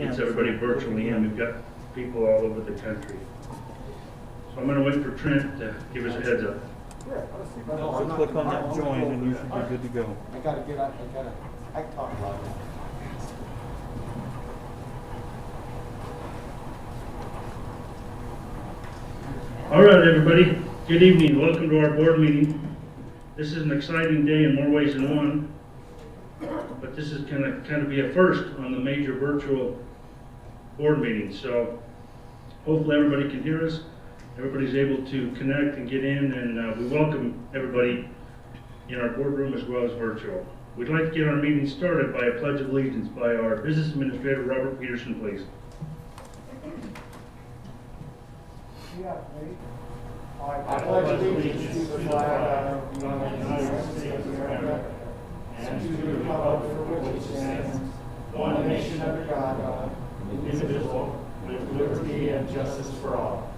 It's everybody virtually in. We've got people all over the country. So I'm going to wait for Trent to give us a heads up. So click on that join and you should be good to go. I gotta get out, I can talk loud. All right, everybody. Good evening. Welcome to our board meeting. This is an exciting day in more ways than one, but this is going to kind of be a first on the major virtual board meeting. So hopefully everybody can hear us. Everybody's able to connect and get in, and we welcome everybody in our boardroom as well as virtual. We'd like to get our meeting started by a pledge of allegiance by our business administrator, Robert Peterson, please. I pledge allegiance to the flag of the United States of America and to the republic for which it stands, one nation under God, indivisible, with liberty and justice for all.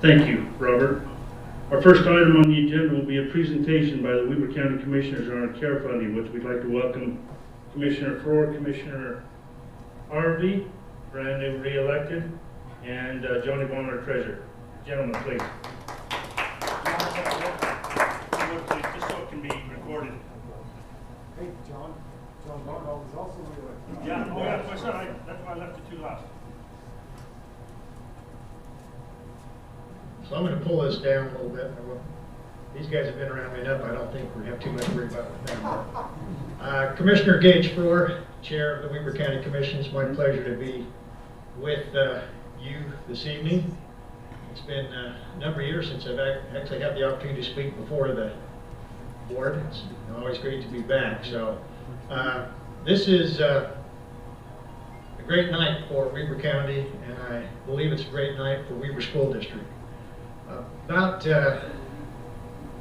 Thank you, Robert. Our first item on the agenda will be a presentation by the Weber County Commissioners on our care funding, which we'd like to welcome Commissioner Frohr, Commissioner Harvey, brand new re-elected, and Johnny Vaughn, our treasurer. Gentlemen, please. Just so it can be recorded. Hey, John Barnwell is also reelected. Yeah, that's what I said. That's why I left the two last. So I'm going to pull this down a little bit. These guys have been around me enough. I don't think we have too much to worry about with them. Commissioner Gage Frohr, Chair of the Weber County Commission. It's my pleasure to be with you this evening. It's been a number of years since I've actually had the opportunity to speak before the board. It's always great to be back. So this is a great night for Weber County, and I believe it's a great night for Weber School District. About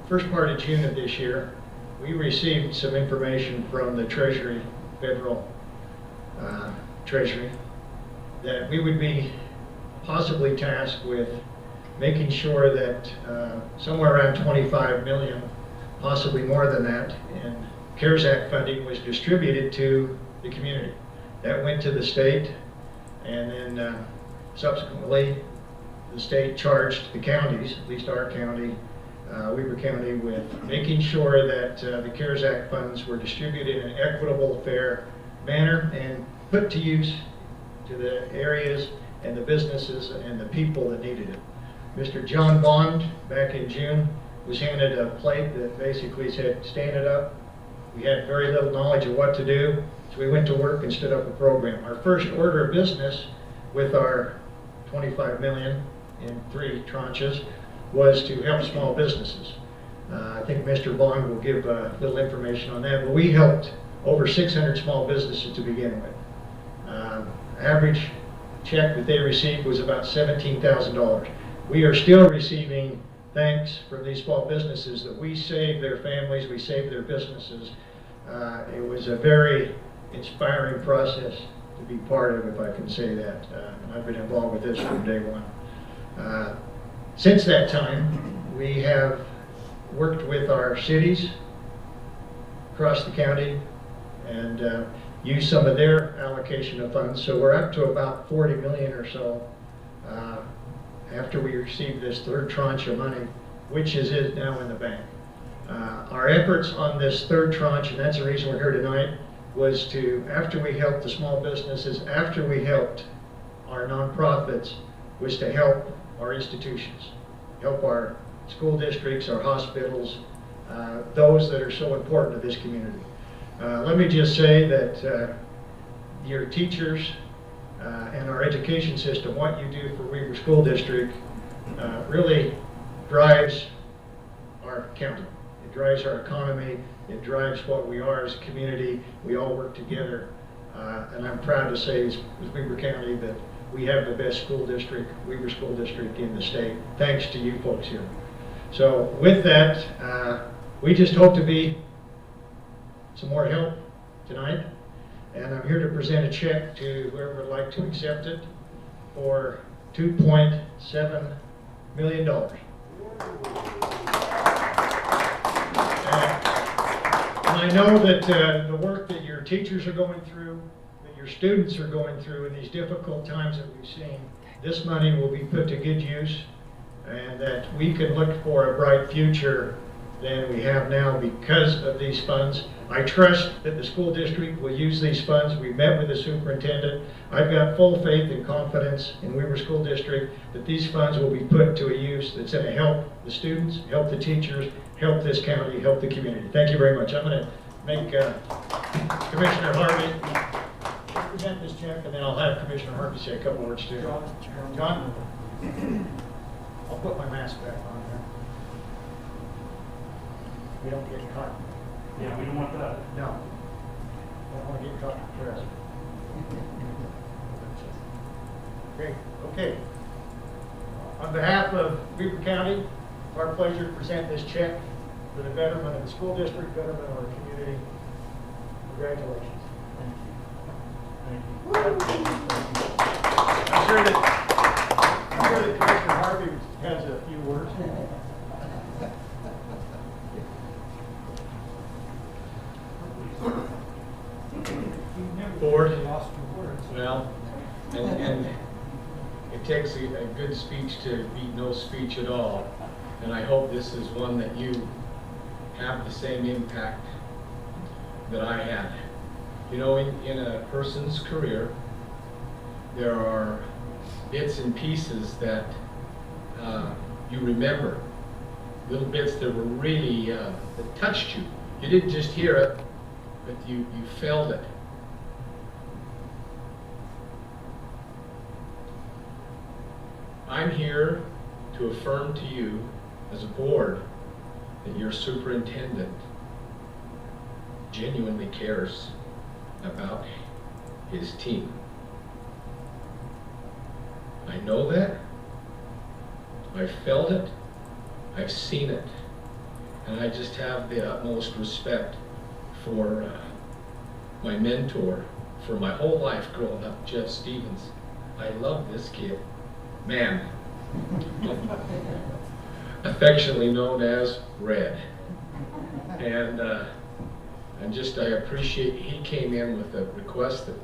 first part of June of this year, we received some information from the Treasury, Federal Treasury, that we would be possibly tasked with making sure that somewhere around 25 million, possibly more than that, in CARES Act funding was distributed to the community. That went to the state, and then subsequently the state charged the counties, at least our county, Weber County, with making sure that the CARES Act funds were distributed in an equitable, fair manner and put to use to the areas and the businesses and the people that needed it. Mr. John Bond, back in June, was handed a plate that basically said, stand it up. We had very little knowledge of what to do, so we went to work and stood up a program. Our first order of business with our 25 million in 3 tranches was to help small businesses. I think Mr. Bond will give a little information on that, but we helped over 600 small businesses to begin with. Average check that they received was about $17,000. We are still receiving thanks from these small businesses that we saved their families, we saved their businesses. It was a very inspiring process to be part of, if I can say that. And I've been involved with this from day one. Since that time, we have worked with our cities across the county and used some of their allocation of funds. So we're up to about 40 million or so after we received this 3rd tranche of money, which is now in the bank. Our efforts on this 3rd tranche, and that's the reason we're here tonight, was to, after we helped the small businesses, after we helped our nonprofits, was to help our institutions, help our school districts, our hospitals, those that are so important to this community. Let me just say that your teachers and our education system, what you do for Weber School District, really drives our county. It drives our economy. It drives what we are as a community. We all work together. And I'm proud to say as Weber County that we have the best school district, Weber School District in the state, thanks to you folks here. So with that, we just hope to be some more help tonight. And I'm here to present a check to whoever would like to accept it for $2.7 million. I know that the work that your teachers are going through, that your students are going through in these difficult times that we've seen, this money will be put to good use, and that we can look for a bright future than we have now because of these funds. I trust that the school district will use these funds. We met with the superintendent. I've got full faith and confidence in Weaver School District that these funds will be put to a use that's going to help the students, help the teachers, help this county, help the community. Thank you very much. I'm going to make Commissioner Harvey present this check, and then I'll have Commissioner Harvey say a couple words too. John? I'll put my mask back on here. We don't get caught. Yeah, we don't want that. No. Don't want to get caught in the press. Great, okay. On behalf of Weaver County, it's our pleasure to present this check for the betterment of the school district, betterment of our community. Congratulations. I'm sure that Commissioner Harvey has a few words. Board, well, and it takes a good speech to beat no speech at all, and I hope this is one that you have the same impact that I had. You know, in a person's career, there are bits and pieces that you remember, little bits that were really, that touched you. You didn't just hear it, but you felt it. I'm here to affirm to you as a board that your superintendent genuinely cares about his team. I know that. I've felt it. I've seen it. And I just have the utmost respect for my mentor for my whole life growing up, Jeff Stevens. I love this kid. Man. Affectionately known as Red. And I appreciate he came in with a request that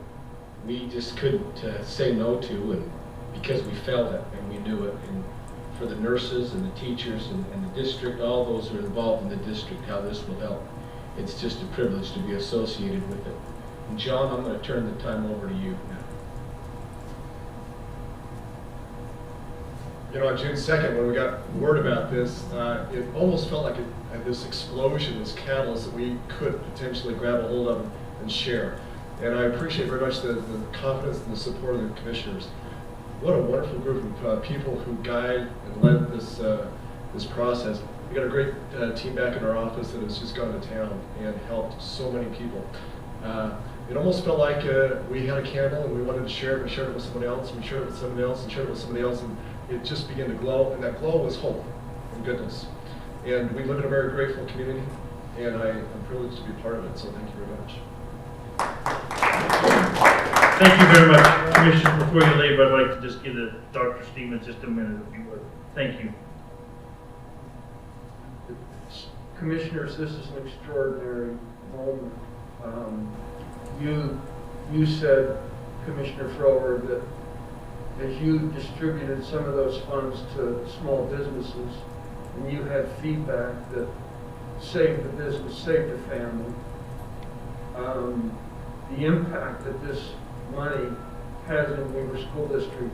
we just couldn't say no to, and because we felt it and we knew it, and for the nurses and the teachers and the district, all those who are involved in the district, how this will help. It's just a privilege to be associated with it. And John, I'm going to turn the time over to you now. You know, on June 2nd, when we got word about this, it almost felt like this explosion, this catalyst that we could potentially grab a hold of and share. And I appreciate very much the confidence and the support of the commissioners. What a wonderful group of people who guide and led this process. We got a great team back in our office that has just gone to town and helped so many people. It almost felt like we had a candle and we wanted to share it. We shared it with someone else, and we shared it with somebody else, and shared it with somebody else, and it just began to glow. And that glow was hope and goodness. And we live in a very grateful community, and I am privileged to be part of it. So thank you very much. Thank you very much, Commissioner. Before you leave, I'd like to just give Dr. Stevens just a minute if you would. Thank you. Commissioners, this is an extraordinary moment. You said, Commissioner Frower, that as you distributed some of those funds to small businesses, and you had feedback that saved the business, saved the family, the impact that this money has in Weaver School District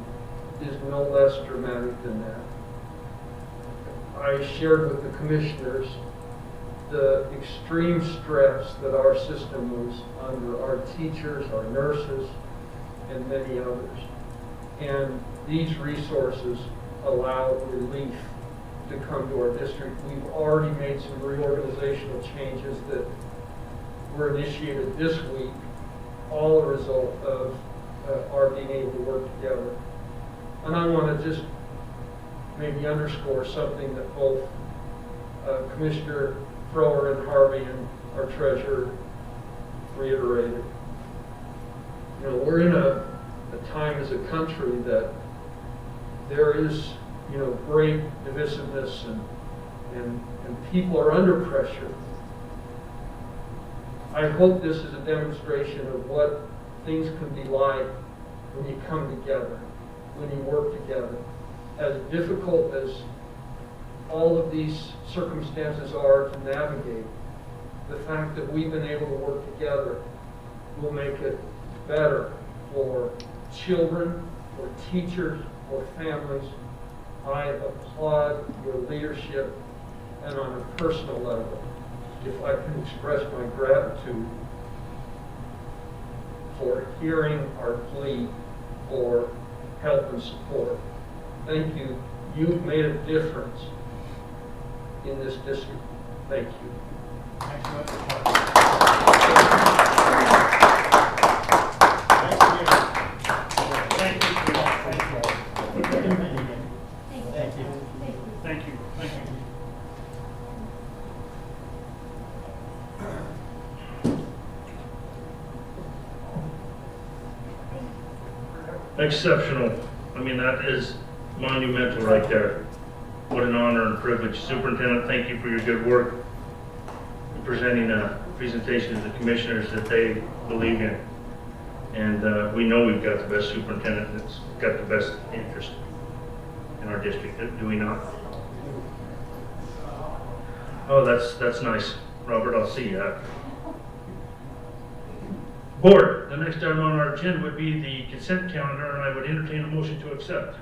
is no less dramatic than that. I shared with the commissioners the extreme stress that our system was under, our teachers, our nurses, and many others. And these resources allow relief to come to our district. We've already made some reorganizational changes that were initiated this week, all a result of our being able to work together. And I want to just maybe underscore something that both Commissioner Frower and Harvey and our treasurer reiterated. You know, we're in a time as a country that there is, you know, great divisiveness and people are under pressure. I hope this is a demonstration of what things can be like when you come together, when you work together. As difficult as all of these circumstances are to navigate, the fact that we've been able to work together will make it better for children, for teachers, for families. I applaud your leadership, and on a personal level, if I can express my gratitude for hearing our plea for help and support. Thank you. You've made a difference in this district. Thank you. Thank you. Exceptional. I mean, that is monumental right there. What an honor and privilege. Superintendent, thank you for your good work in presenting a presentation to the commissioners that they believe in. And we know we've got the best superintendent that's got the best interest in our district, do we not? Oh, that's nice. Robert, I'll see you. Board, the next item on our agenda would be the consent calendar, and I would entertain a motion to accept.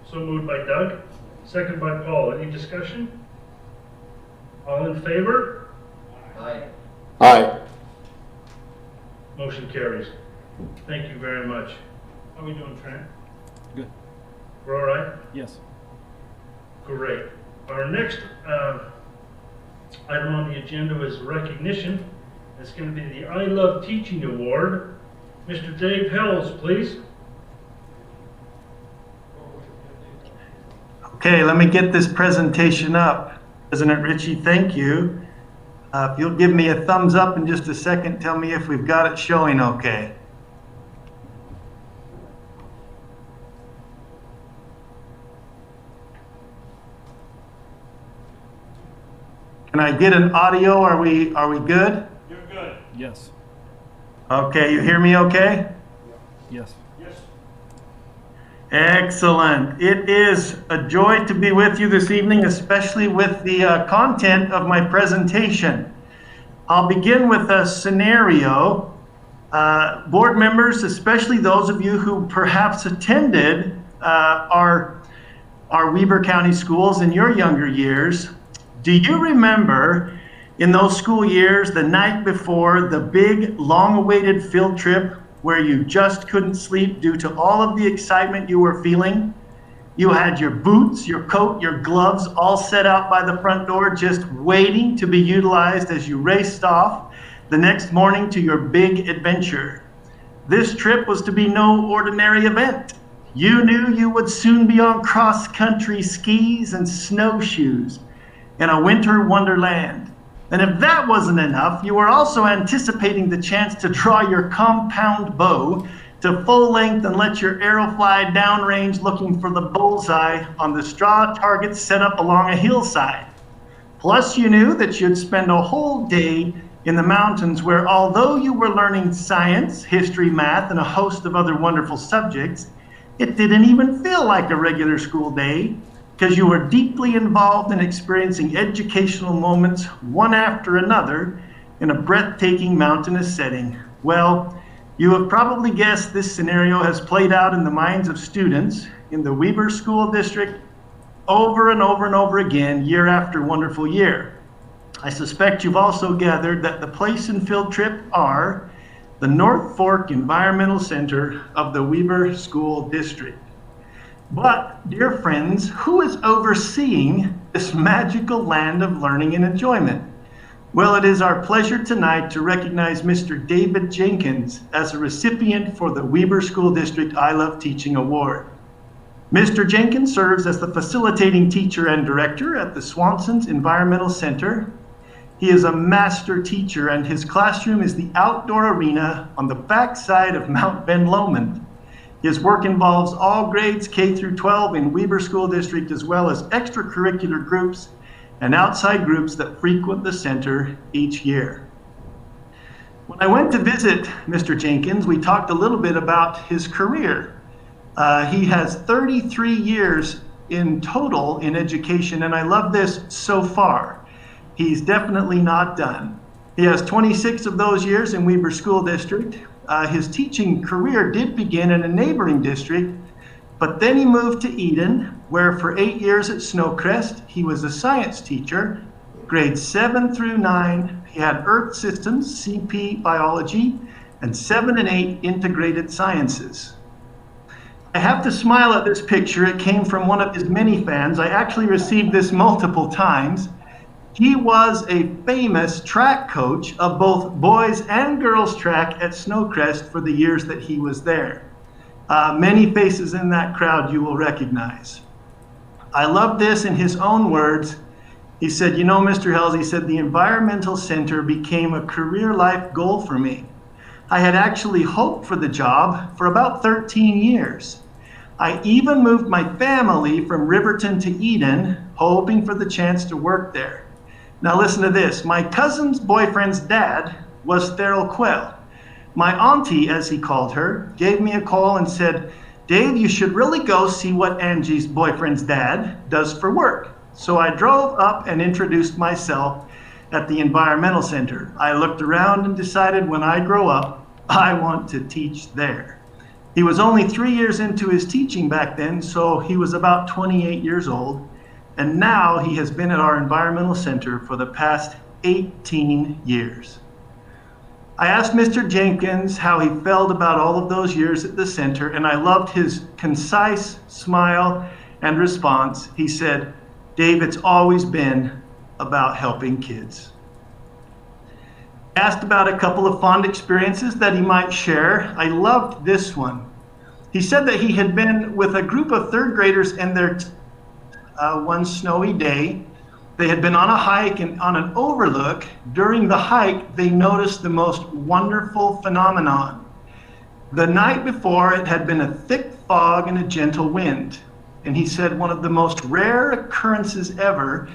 So moved by Doug, second by Paul. Any discussion? All in favor? Aye. Aye. Motion carries. Thank you very much. How are we doing, Trent? Good. We're all right? Yes. Great. Our next item on the agenda is recognition. It's going to be the I Love Teaching Award. Mr. Dave Hells, please. Okay, let me get this presentation up. President Ritchie, thank you. If you'll give me a thumbs up in just a second, tell me if we've got it showing okay. Can I get an audio? Are we good? You're good. Yes. Okay, you hear me okay? Yes. Yes. Excellent. It is a joy to be with you this evening, especially with the content of my presentation. I'll begin with a scenario. Board members, especially those of you who perhaps attended our Weber County schools in your younger years, do you remember in those school years, the night before the big, long-awaited field trip where you just couldn't sleep due to all of the excitement you were feeling? You had your boots, your coat, your gloves all set out by the front door, just waiting to be utilized as you raced off the next morning to your big adventure. This trip was to be no ordinary event. You knew you would soon be on cross-country skis and snowshoes in a winter wonderland. And if that wasn't enough, you were also anticipating the chance to draw your compound bow to full length and let your arrow fly downrange looking for the bullseye on the straw targets set up along a hillside. Plus, you knew that you'd spend a whole day in the mountains where, although you were learning science, history, math, and a host of other wonderful subjects, it didn't even feel like a regular school day, because you were deeply involved in experiencing educational moments one after another in a breathtaking mountainous setting. Well, you have probably guessed this scenario has played out in the minds of students in the Weber School District over and over and over again, year after wonderful year. I suspect you've also gathered that the place and field trip are the North Fork Environmental Center of the Weber School District. But, dear friends, who is overseeing this magical land of learning and enjoyment? Well, it is our pleasure tonight to recognize Mr. David Jenkins as a recipient for the Weber School District I Love Teaching Award. Mr. Jenkins serves as the facilitating teacher and director at the Swanson's Environmental Center. He is a master teacher, and his classroom is the outdoor arena on the backside of Mount Ben Lomond. His work involves all grades K through 12 in Weber School District, as well as extracurricular groups and outside groups that frequent the center each year. When I went to visit Mr. Jenkins, we talked a little bit about his career. He has 33 years in total in education, and I love this so far. He's definitely not done. He has 26 of those years in Weber School District. His teaching career did begin in a neighboring district, but then he moved to Eden, where for 8 years at Snowcrest, he was a science teacher, grades 7 through 9. He had Earth Systems, CP Biology, and 7 and 8 Integrated Sciences. I have to smile at this picture. It came from one of his many fans. I actually received this multiple times. He was a famous track coach of both boys and girls track at Snowcrest for the years that he was there. Many faces in that crowd you will recognize. I love this in his own words. He said, you know, Mr. Hells, he said, the environmental center became a career life goal for me. I had actually hoped for the job for about 13 years. I even moved my family from Riverton to Eden, hoping for the chance to work there. Now listen to this. My cousin's boyfriend's dad was Theral Quell. My auntie, as he called her, gave me a call and said, Dave, you should really go see what Angie's boyfriend's dad does for work. So I drove up and introduced myself at the environmental center. I looked around and decided when I grow up, I want to teach there. He was only 3 years into his teaching back then, so he was about 28 years old. And now he has been at our environmental center for the past 18 years. I asked Mr. Jenkins how he felt about all of those years at the center, and I loved his concise smile and response. He said, Dave, it's always been about helping kids. I asked about a couple of fond experiences that he might share. I loved this one. He said that he had been with a group of third graders and their one snowy day. They had been on a hike, and on an overlook, during the hike, they noticed the most wonderful phenomenon. The night before, it had been a thick fog and a gentle wind. And he said one of the most rare occurrences ever,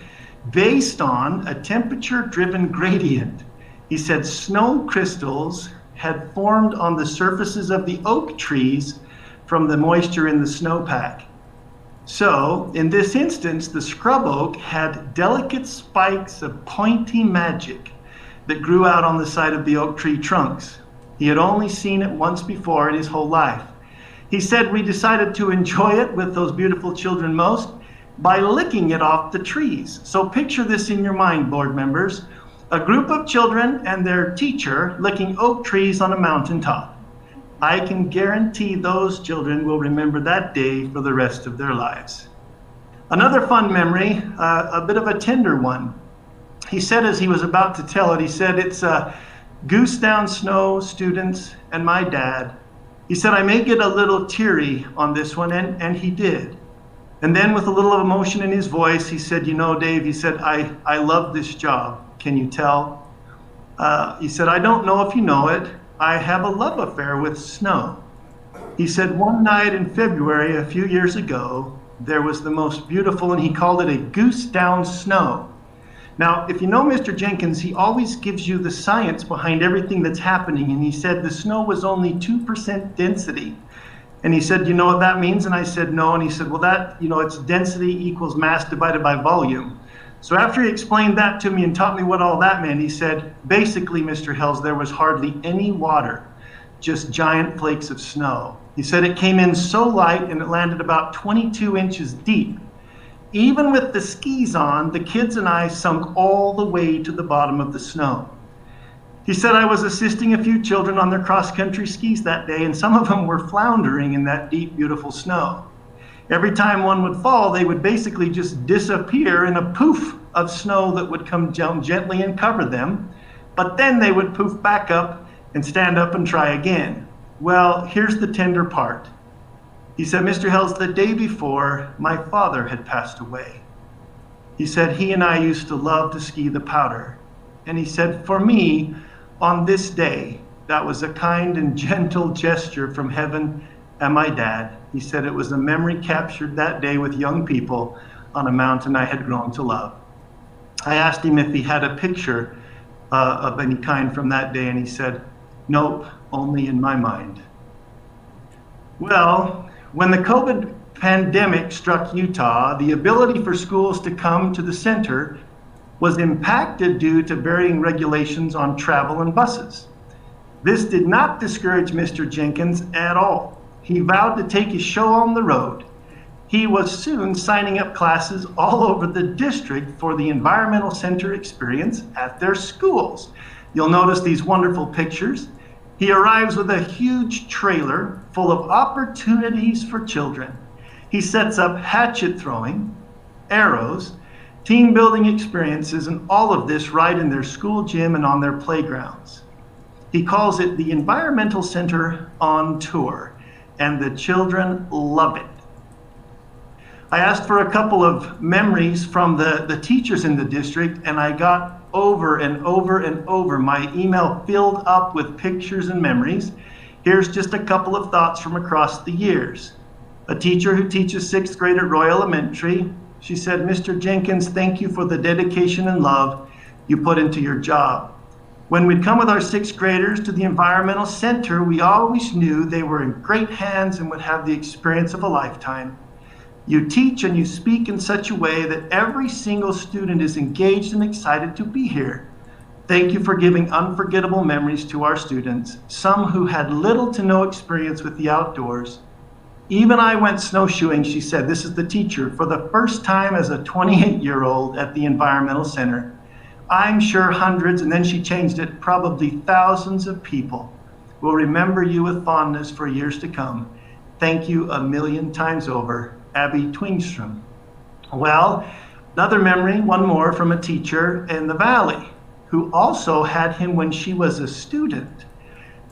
based on a temperature-driven gradient. He said snow crystals had formed on the surfaces of the oak trees from the moisture in the snowpack. So, in this instance, the scrub oak had delicate spikes of pointy magic that grew out on the side of the oak tree trunks. He had only seen it once before in his whole life. He said we decided to enjoy it with those beautiful children most by licking it off the trees. So picture this in your mind, board members. A group of children and their teacher licking oak trees on a mountaintop. I can guarantee those children will remember that day for the rest of their lives. Another fun memory, a bit of a tender one. He said as he was about to tell it, he said, it's Goose Down Snow, students, and my dad. He said, I may get a little teary on this one, and he did. And then with a little of emotion in his voice, he said, you know, Dave, he said, I love this job. Can you tell? He said, I don't know if you know it. I have a love affair with snow. He said one night in February a few years ago, there was the most beautiful, and he called it a goose down snow. Now, if you know Mr. Jenkins, he always gives you the science behind everything that's happening. And he said the snow was only 2% density. And he said, you know what that means? And I said, no. And he said, well, that, you know, it's density equals mass divided by volume. So after he explained that to me and taught me what all that meant, he said, basically, Mr. Hells, there was hardly any water, just giant flakes of snow. He said it came in so light and it landed about 22 inches deep. Even with the skis on, the kids and I sunk all the way to the bottom of the snow. He said I was assisting a few children on their cross-country skis that day, and some of them were floundering in that deep, beautiful snow. Every time one would fall, they would basically just disappear in a poof of snow that would come down gently and cover them, but then they would poof back up and stand up and try again. Well, here's the tender part. He said, Mr. Hells, the day before, my father had passed away. He said he and I used to love to ski the Powder. And he said, for me, on this day, that was a kind and gentle gesture from heaven and my dad. He said it was a memory captured that day with young people on a mountain I had grown to love. I asked him if he had a picture of any kind from that day, and he said, "Nope, only in my mind." Well, when the COVID pandemic struck Utah, the ability for schools to come to the center was impacted due to varying regulations on travel and buses. This did not discourage Mr. Jenkins at all. He vowed to take his show on the road. He was soon signing up classes all over the district for the Environmental Center experience at their schools. You'll notice these wonderful pictures. He arrives with a huge trailer full of opportunities for children. He sets up hatchet throwing, arrows, team building experiences, and all of this right in their school gym and on their playgrounds. He calls it the Environmental Center on Tour, and the children love it. I asked for a couple of memories from the teachers in the district, and I got over and over and over. My email filled up with pictures and memories. Here's just a couple of thoughts from across the years. A teacher who teaches 6th grade at Roy Elementary, she said, "Mr. Jenkins, thank you for the dedication and love you put into your job. When we'd come with our 6th graders to the Environmental Center, we always knew they were in great hands and would have the experience of a lifetime. You teach and you speak in such a way that every single student is engaged and excited to be here. Thank you for giving unforgettable memories to our students, some who had little to no experience with the outdoors. Even I went snowshoeing," she said, this is the teacher, "for the first time as a 28-year-old at the Environmental Center. I'm sure hundreds," and then she changed it, "probably thousands of people will remember you with fondness for years to come. Thank you a million times over, Abby Twingstrom." Well, another memory, one more, from a teacher in the Valley who also had him when she was a student.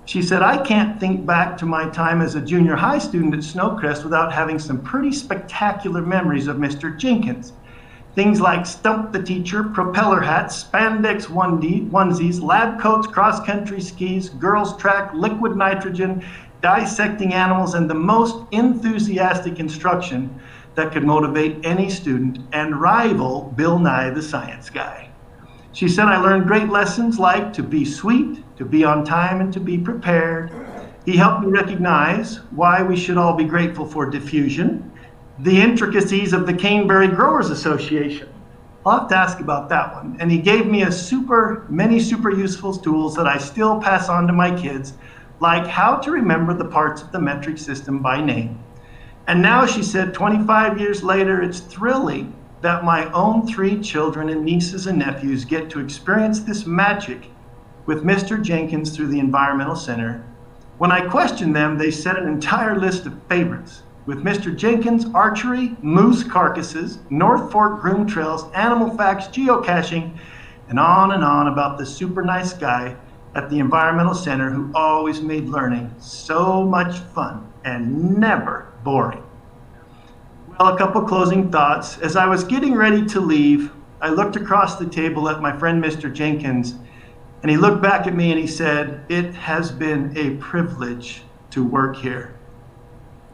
She said, "I can't think back to my time as a junior high student at Snowcrest without having some pretty spectacular memories of Mr. Jenkins. Things like Stump the Teacher, propeller hats, spandex onesies, lab coats, cross-country skis, girls track, liquid nitrogen, dissecting animals, and the most enthusiastic instruction that could motivate any student and rival Bill Nye the Science Guy." She said, "I learned great lessons like to be sweet, to be on time, and to be prepared. He helped me recognize why we should all be grateful for diffusion, the intricacies of the Caneberry Growers Association." I'll have to ask about that one. "And he gave me many super useful tools that I still pass on to my kids, like how to remember the parts of the metric system by name. And now," she said, 25 years later, "it's thrilling that my own 3 children and nieces and nephews get to experience this magic with Mr. Jenkins through the Environmental Center. When I questioned them, they said an entire list of favorites. With Mr. Jenkins, archery, moose carcasses, North Fork groom trails, animal facts, geocaching, and on about the super nice guy at the Environmental Center who always made learning so much fun and never boring." Well, a couple closing thoughts. As I was getting ready to leave, I looked across the table at my friend Mr. Jenkins, and he looked back at me and he said, "It has been a privilege to work here."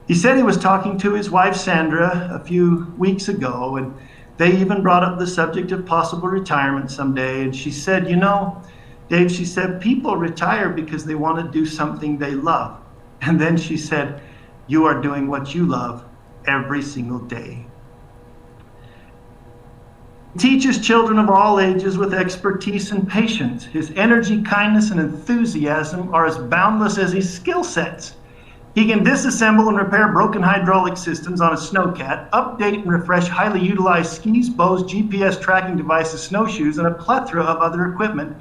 He said he was talking to his wife Sandra a few weeks ago, and they even brought up the subject of possible retirement someday. And she said, "You know, Dave," she said, "people retire because they want to do something they love." And then she said, "You are doing what you love every single day." He teaches children of all ages with expertise and patience. His energy, kindness, and enthusiasm are as boundless as his skill sets. He can disassemble and repair broken hydraulic systems on a snowcat, update and refresh highly utilized skis, bows, GPS tracking devices, snowshoes, and a plethora of other equipment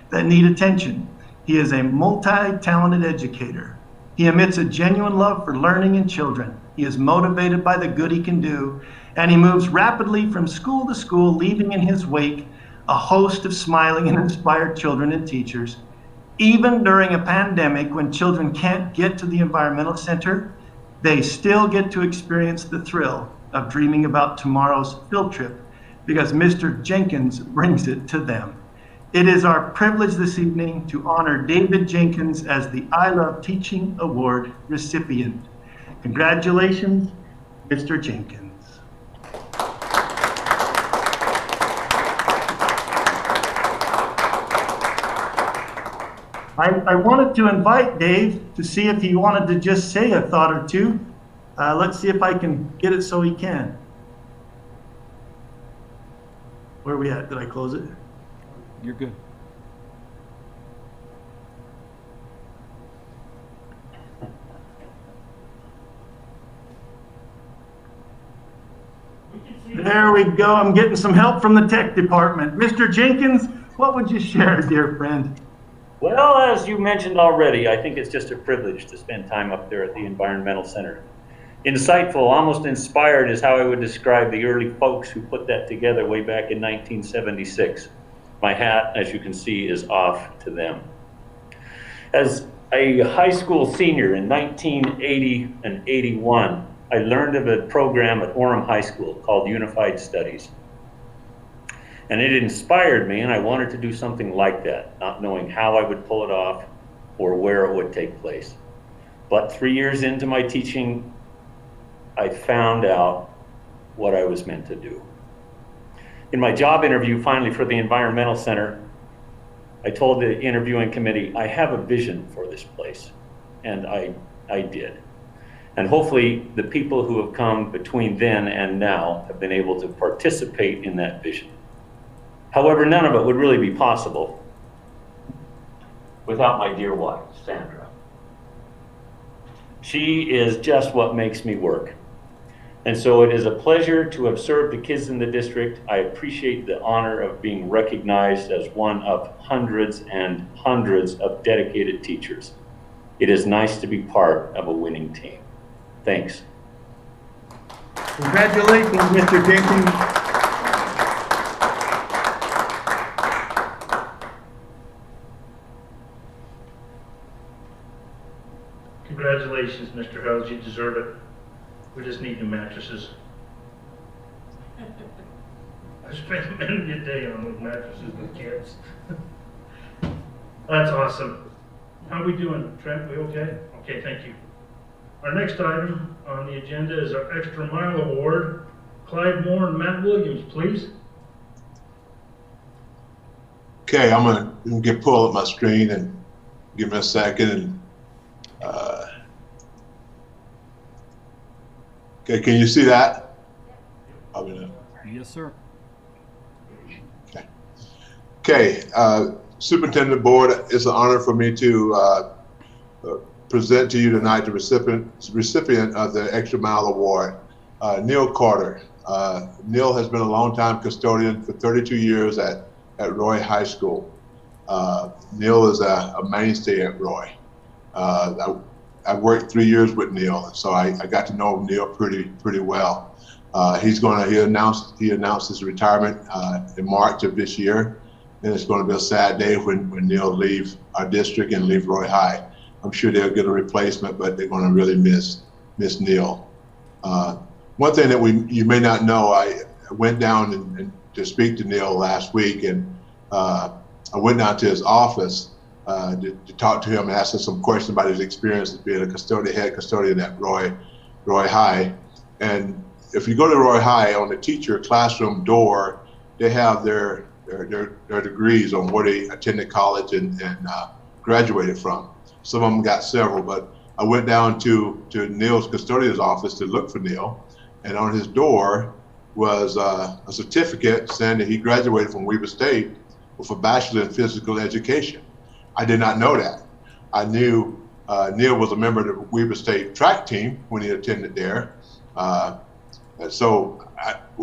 that need attention. He is a multi-talented educator. He emits a genuine love for learning and children. He is motivated by the good he can do, and he moves rapidly from school to school, leaving in his wake a host of smiling and inspired children and teachers. Even during a pandemic, when children can't get to the Environmental Center, they still get to experience the thrill of dreaming about tomorrow's field trip because Mr. Jenkins brings it to them. It is our privilege this evening to honor David Jenkins as the I Love Teaching Award recipient. Congratulations, Mr. Jenkins. I wanted to invite Dave to see if he wanted to just say a thought or two. Let's see if I can get it so he can. Where are we at? Did I close it? You're good. There we go. I'm getting some help from the tech department. Mr. Jenkins, what would you share, dear friend? Well, as you mentioned already, I think it's just a privilege to spend time up there at the Environmental Center. Insightful, almost inspired is how I would describe the early folks who put that together way back in 1976. My hat, as you can see, is off to them. As a high school senior in 1980 and 81, I learned of a program at Orem High School called Unified Studies. And it inspired me, and I wanted to do something like that, not knowing how I would pull it off or where it would take place. But 3 years into my teaching, I found out what I was meant to do. In my job interview, finally, for the Environmental Center, I told the interviewing committee, I have a vision for this place, and I did. And hopefully the people who have come between then and now have been able to participate in that vision. However, none of it would really be possible without my dear wife, Sandra. She is just what makes me work. And so it is a pleasure to have served the kids in the district. I appreciate the honor of being recognized as one of hundreds and hundreds of dedicated teachers. It is nice to be part of a winning team. Thanks. Congratulations, Mr. Jenkins. Congratulations, Mr. Howes. You deserve it. We just need new mattresses. I spent many a day on those mattresses with kids. That's awesome. How are we doing, Trent? We okay? Okay, thank you. Our next item on the agenda is our Extra Mile Award. Clyde Moore and Matt Williams, please. Okay, I'm gonna pull up my screen and give me a second. And okay, can you see that? Yes, sir. Okay, Superintendent Board, it's an honor for me to present to you tonight the recipient of the Extra Mile Award, Neil Carter. Neil has been a longtime custodian for 32 years at Roy High School. Neil is a mainstay at Roy. I worked 3 years with Neil, so I got to know Neil pretty well. He announced his retirement in March of this year, and it's going to be a sad day when Neil leaves our district and leave Roy High. I'm sure they'll get a replacement, but they're going to really miss Neil. One thing that you may not know, I went down and to speak to Neil last week, and I went down to his office to talk to him and ask him some questions about his experience as being a head custodian at Roy High. And if you go to Roy High, on the teacher classroom door, they have their degrees on where they attended college and graduated from. Some of them got several, but I went down to Neil's custodian's office to look for Neil, and on his door was a certificate saying that he graduated from Weber State with a bachelor in physical education. I did not know that. I knew Neil was a member of the Weber State track team when he attended there. So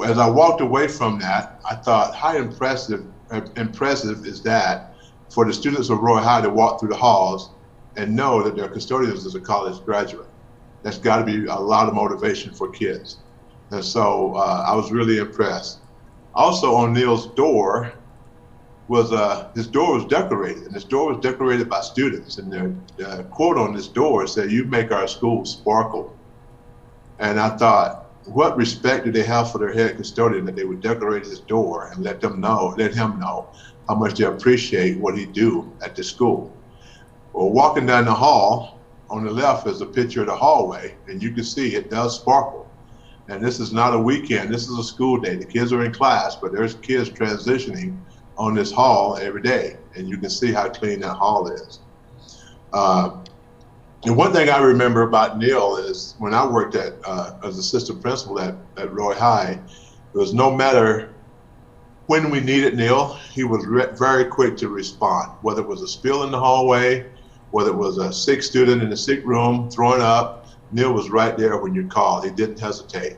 as I walked away from that, I thought, how impressive is that for the students of Roy High to walk through the halls and know that their custodians is a college graduate. That's got to be a lot of motivation for kids. And so I was really impressed. Also on Neil's door was, his door was decorated, and his door was decorated by students. And the quote on this door said, "You make our school sparkle." And I thought, what respect do they have for their head custodian that they would decorate his door and let him know how much they appreciate what he do at the school. Well, walking down the hall, on the left is a picture of the hallway, and you can see it does sparkle. And this is not a weekend, this is a school day. The kids are in class, but there's kids transitioning on this hall every day, and you can see how clean that hall is. And one thing I remember about Neil is when I worked as assistant principal at Roy High, it was no matter when we needed Neil, he was very quick to respond. Whether it was a spill in the hallway, whether it was a sick student in the sick room throwing up, Neil was right there when you called. He didn't hesitate.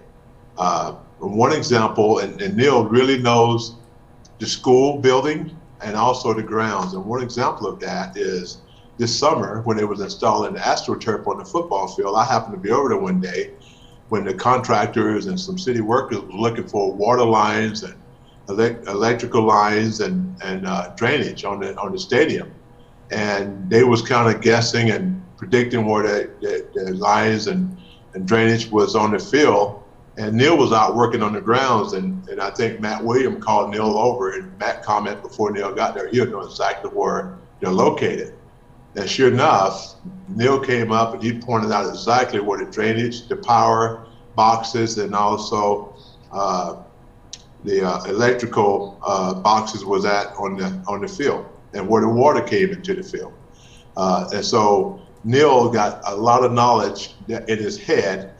One example, and Neil really knows the school building and also the grounds. And one example of that is this summer when they was installing the AstroTurf on the football field. I happened to be over there one day when the contractors and some city workers were looking for water lines and electrical lines and drainage on the stadium. And they was kind of guessing and predicting where the lines and drainage was on the field. And Neil was out working on the grounds, and I think Matt Williams called Neil over, and Matt commented before Neil got there, he'll know exactly where they're located. And sure enough, Neil came up and he pointed out exactly where the drainage, the power boxes, and also the electrical boxes was at on the field, and where the water came into the field. And so Neil got a lot of knowledge in his head.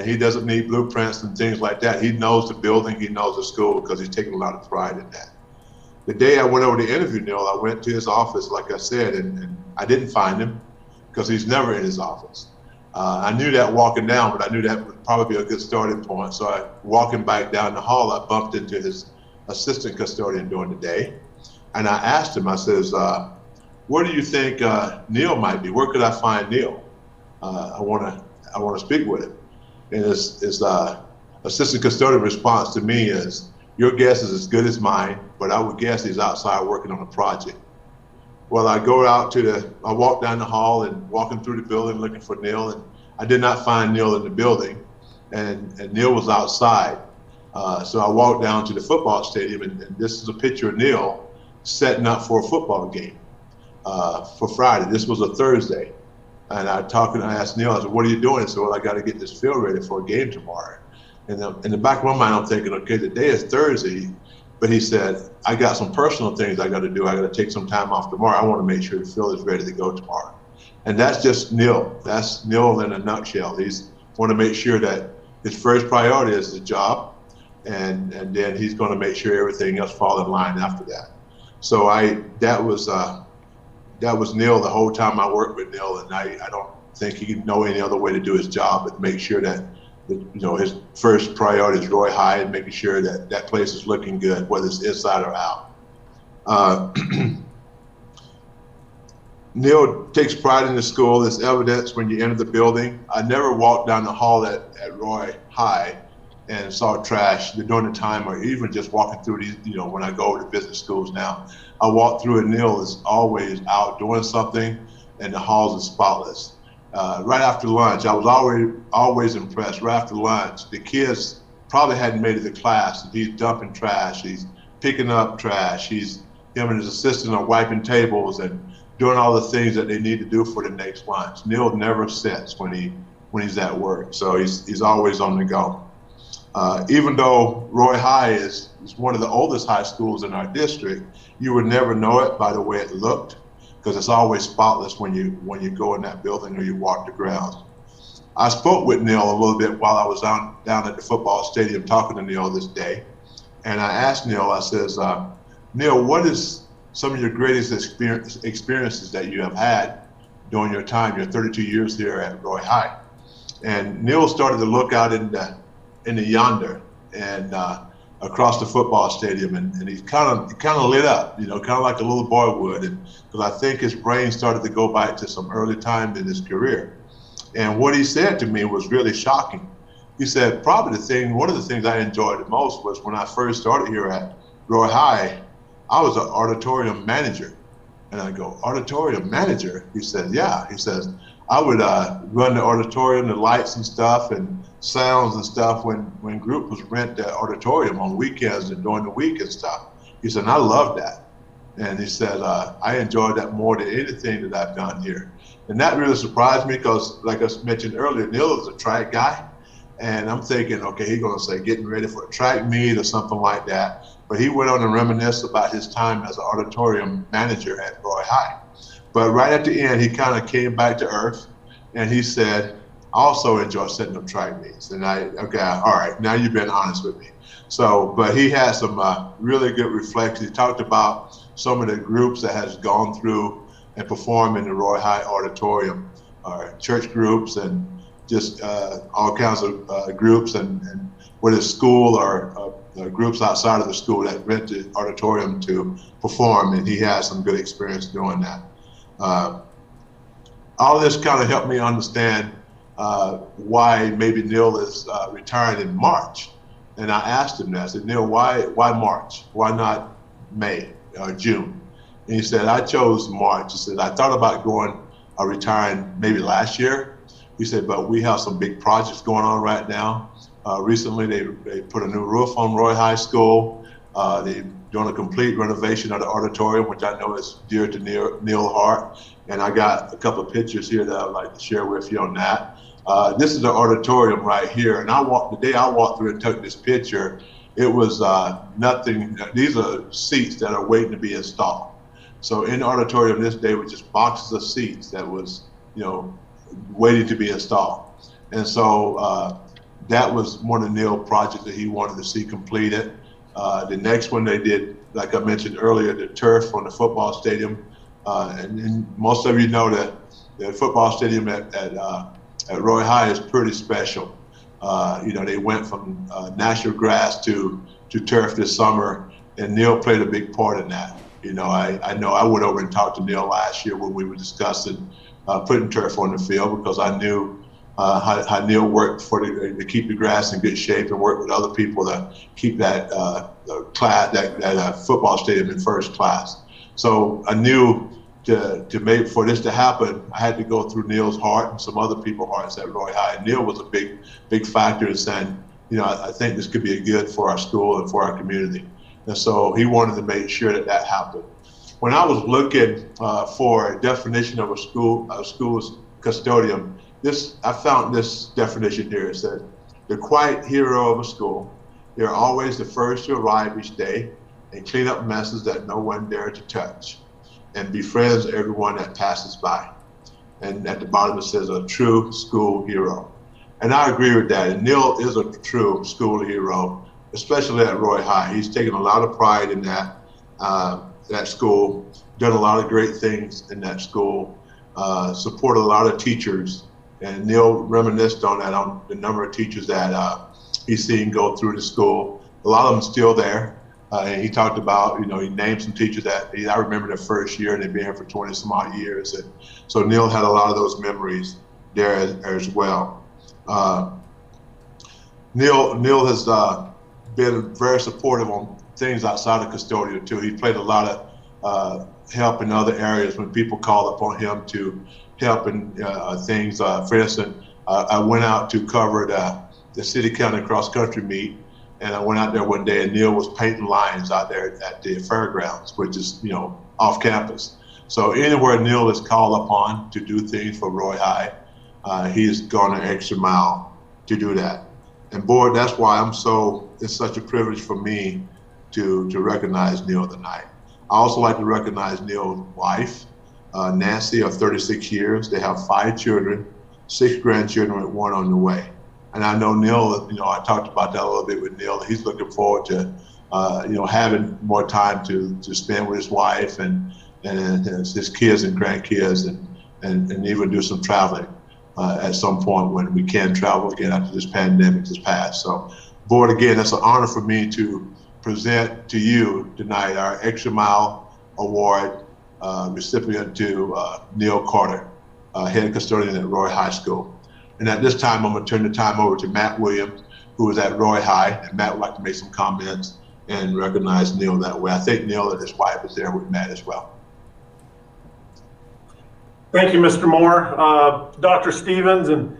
He doesn't need blueprints and things like that. He knows the building, he knows the school, because he's taking a lot of pride in that. The day I went over to interview Neil, I went to his office, like I said, and I didn't find him because he's never in his office. I knew that walking down, but I knew that would probably be a good starting point. So walking back down the hall, I bumped into his assistant custodian during the day. And I asked him, I says, where do you think Neil might be? Where could I find Neil? I want to speak with him. And his assistant custodian response to me is, your guess is as good as mine, but I would guess he's outside working on a project. Well, I walked down the hall and walking through the building looking for Neil, and I did not find Neil in the building, and Neil was outside. So I walked down to the football stadium, and this is a picture of Neil setting up for a football game for Friday. This was a Thursday. And I asked Neil, I said, what are you doing? He said, well, I got to get this field ready for a game tomorrow. And in the back of my mind, I'm thinking, okay, the day is Thursday, but he said, I got some personal things I got to do. I got to take some time off tomorrow. I want to make sure the field is ready to go tomorrow. And that's just Neil. That's Neil in a nutshell. He's want to make sure that his first priority is the job, and then he's going to make sure everything else falls in line after that. So that was Neil the whole time I worked with Neil, and I don't think he could know any other way to do his job but make sure that his first priority is Roy High and making sure that that place is looking good, whether it's inside or out. Neil takes pride in the school. There's evidence when you enter the building. I never walked down the hall at Roy High and saw trash during the time, or even just walking through these, when I go to business schools now. I walk through and Neil is always out doing something, and the halls are spotless. Right after lunch, I was always impressed. Right after lunch, the kids probably hadn't made it to class, and he's dumping trash, he's picking up trash, him and his assistant are wiping tables and doing all the things that they need to do for the next lunch. Neil never sits when he's at work, so he's always on the go. Even though Roy High is one of the oldest high schools in our district, you would never know it by the way it looked, because it's always spotless when you go in that building or you walk the grounds. I spoke with Neil a little bit while I was down at the football stadium talking to Neil this day, and I asked Neil, I says, Neil, what is some of your greatest experiences that you have had during your time, your 32 years here at Roy High? And Neil started to look out in the yonder and across the football stadium, and he kind of lit up, kind of like a little boy would, because I think his brain started to go back to some early time in his career. And what he said to me was really shocking. He said, probably one of the things I enjoyed the most was when I first started here at Roy High, I was an auditorium manager. And I go, auditorium manager? He said, yeah. He says, I would run the auditorium, the lights and stuff, and sounds and stuff when group was rent the auditorium on weekends and during the week and stuff. He said, and I love that. And he said, I enjoyed that more than anything that I've done here. And that really surprised me because, like I mentioned earlier, Neil is a track guy. And I'm thinking, okay, he's going to say getting ready for a track meet or something like that. But he went on to reminisce about his time as an auditorium manager at Roy High. But right at the end, he kind of came back to earth, and he said, I also enjoy setting up track meets. And okay, all right, now you've been honest with me. So, but he had some really good reflections. He talked about some of the groups that has gone through and performed in the Roy High Auditorium, church groups and just all kinds of groups, and whether it's school or groups outside of the school that rent the auditorium to perform, and he has some good experience doing that. All this kind of helped me understand why maybe Neil is retiring in March. And I asked him that. I said, Neil, why March? Why not May or June? And he said, I chose March. He said, I thought about retiring maybe last year. He said, but we have some big projects going on right now. Recently, they put a new roof on Roy High School. They're doing a complete renovation of the auditorium, which I know is dear to Neil's heart. And I got a couple of pictures here that I'd like to share with you on that. This is the auditorium right here, and the day I walked through and took this picture, it was nothing. These are seats that are waiting to be installed. So in the auditorium this day was just boxes of seats that was, waiting to be installed. And so that was one of Neil's projects that he wanted to see completed. The next one they did, like I mentioned earlier, the turf on the football stadium. And most of you know that the football stadium at Roy High is pretty special. They went from natural grass to turf this summer, and Neil played a big part in that. I know I went over and talked to Neil last year when we were discussing putting turf on the field, because I knew how Neil worked to keep the grass in good shape and work with other people to keep that football stadium in first class. So I knew to make for this to happen, I had to go through Neil's heart and some other people's hearts at Roy High. And Neil was a big factor in saying, I think this could be good for our school and for our community. And so he wanted to make sure that happened. When I was looking for a definition of a school's custodian, I found this definition here. It said, the quiet hero of a school. They're always the first to arrive each day and clean up messes that no one dared to touch, and befriends everyone that passes by. And at the bottom it says, a true school hero. And I agree with that. And Neil is a true school hero, especially at Roy High. He's taken a lot of pride in that school, done a lot of great things in that school, supported a lot of teachers. And Neil reminisced on that, on the number of teachers that he's seen go through the school. A lot of them still there. And he talked about, he named some teachers that I remember their first year, and they've been here for 20 some odd years. And so Neil had a lot of those memories there as well. Neil has been very supportive on things outside of custodial too. He played a lot of help in other areas when people called upon him to help in things. For instance, I went out to cover the city county cross country meet. And I went out there one day, and Neil was painting lines out there at the fairgrounds, which is, off campus. So anywhere Neil is called upon to do things for Roy High, he's gone an extra mile to do that. And boy, that's why it's such a privilege for me to recognize Neil tonight. I also like to recognize Neil's wife, Nancy, of 36 years. They have 5 children, 6 grandchildren, with 1 on the way. And I know Neil, I talked about that a little bit with Neil. He's looking forward to, having more time to spend with his wife and his kids and grandkids, and even do some traveling at some point when we can travel again after this pandemic has passed. So, board, again, it's an honor for me to present to you tonight our Extra Mile Award recipient to Neil Carter, head custodian at Roy High School. And at this time, I'm going to turn the time over to Matt Williams, who is at Roy High. And Matt would like to make some comments and recognize Neil that way. I think Neil and his wife is there with Matt as well. Thank you, Mr. Moore. Dr. Stevens and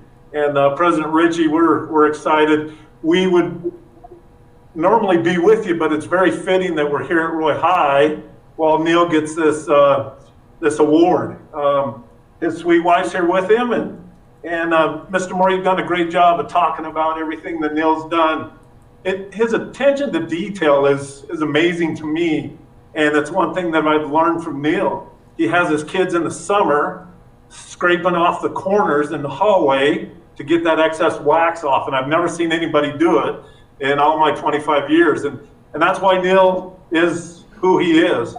President Ritchie, we're excited. We would normally be with you, but it's very fitting that we're here at Roy High while Neil gets this award. His sweet wife's here with him, and Mr. Moore, you've done a great job of talking about everything that Neil's done. His attention to detail is amazing to me, and it's one thing that I've learned from Neil. he has his kids in the summer scraping off the corners in the hallway to get that excess wax off. And I've never seen anybody do it in all my 25 years. And that's why Neil is who he is.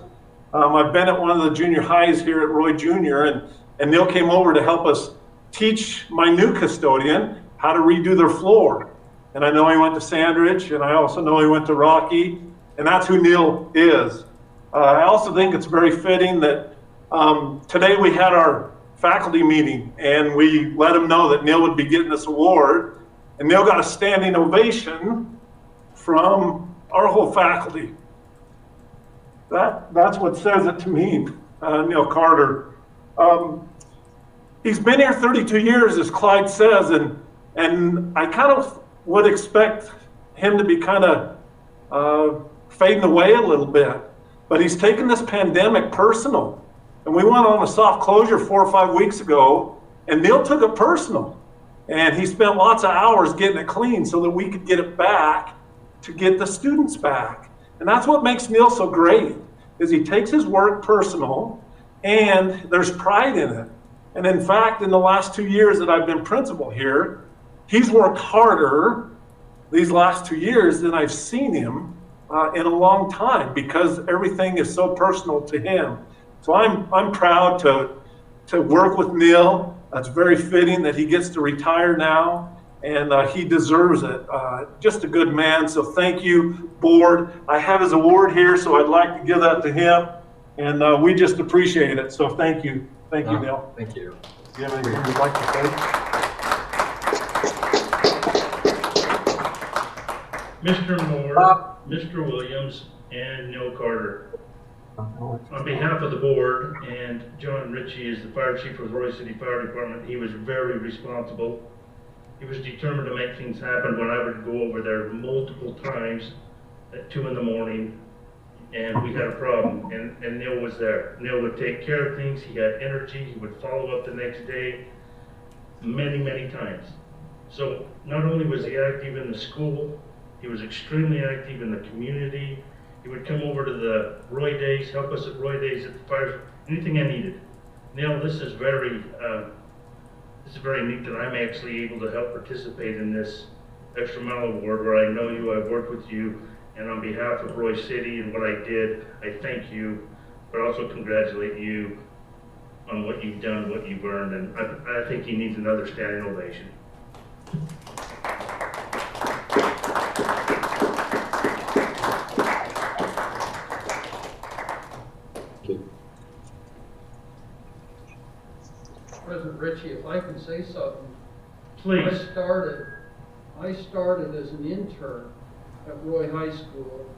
I've been at one of the junior highs here at Roy Jr. and Neil came over to help us teach my new custodian how to redo their floor. And I know he went to Sandridge, and I also know he went to Rocky, and that's who Neil is. I also think it's very fitting that today we had our faculty meeting, and we let him know that Neil would be getting this award, and Neil got a standing ovation from our whole faculty. That's what says it to me, Neil Carter. He's been here 32 years, as Clyde says, and I kind of would expect him to be kind of fading away a little bit, but he's taken this pandemic personal. And we went on a soft closure 4 or 5 weeks ago, and Neil took it personal. And he spent lots of hours getting it clean so that we could get it back to get the students back. And that's what makes Neil so great, is he takes his work personal, and there's pride in it. And in fact, in the last 2 years that I've been principal here, he's worked harder these last 2 years than I've seen him in a long time, because everything is so personal to him. So I'm proud to work with Neil. It's very fitting that he gets to retire now, and he deserves it. Just a good man. So thank you, board. I have his award here, so I'd like to give that to him, and we just appreciate it. So thank you, Neil. Thank you. Do you have anything you'd like to say? Mr. Moore, Mr. Williams, and Neil Carter. On behalf of the board, and John Ritchie is the fire chief of the Roy City Fire Department, he was very responsible. He was determined to make things happen when I would go over there multiple times at 2 in the morning, and we had a problem, and Neil was there. Neil would take care of things, he had energy, he would follow up the next day many times. So not only was he active in the school, he was extremely active in the community. He would come over to the Roy Days, help us at Roy Days at the fire, anything I needed. Neil, this is very neat that I'm actually able to help participate in this Extra Mile Award, where I know you, I've worked with you, and on behalf of Roy City and what I did, I thank you, but also congratulate you on what you've done, what you've earned, and I think he needs another standing ovation. President Ritchie, if I can say something. Please. I started as an intern at Roy High School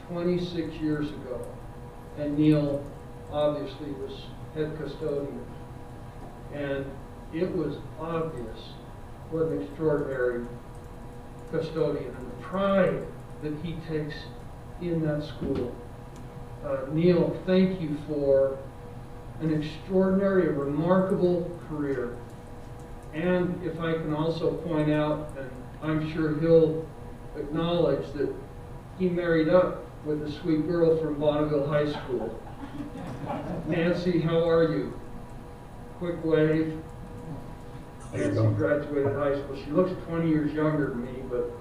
26 years ago, and Neil obviously was head custodian. And it was obvious what an extraordinary custodian and the pride that he takes in that school. Neil, thank you for an extraordinary and remarkable career. And if I can also point out, and I'm sure he'll acknowledge, that he married up with a sweet girl from Bonneville High School. Nancy, how are you? Quick wave. Nancy graduated high school. She looks 20 years younger than me, but...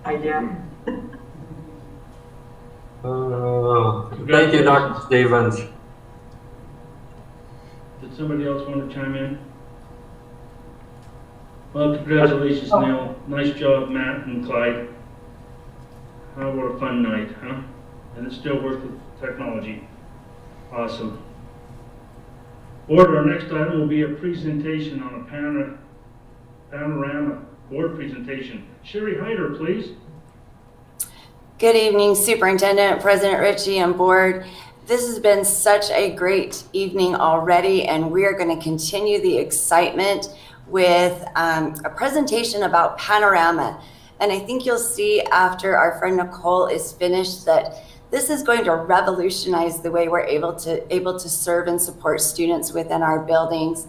I do. Thank you, Dr. Stevens. Did somebody else want to chime in? Well, congratulations, Neil. Nice job, Matt and Clyde. What a fun night, huh? And it still works with technology. Awesome. Board, our next item will be a presentation on a panorama board presentation. Sherry Hyder, please. Good evening, Superintendent, President Ritchie, and board. This has been such a great evening already, and we are going to continue the excitement with a presentation about Panorama. And I think you'll see after our friend Nicole is finished that this is going to revolutionize the way we're able to serve and support students within our buildings.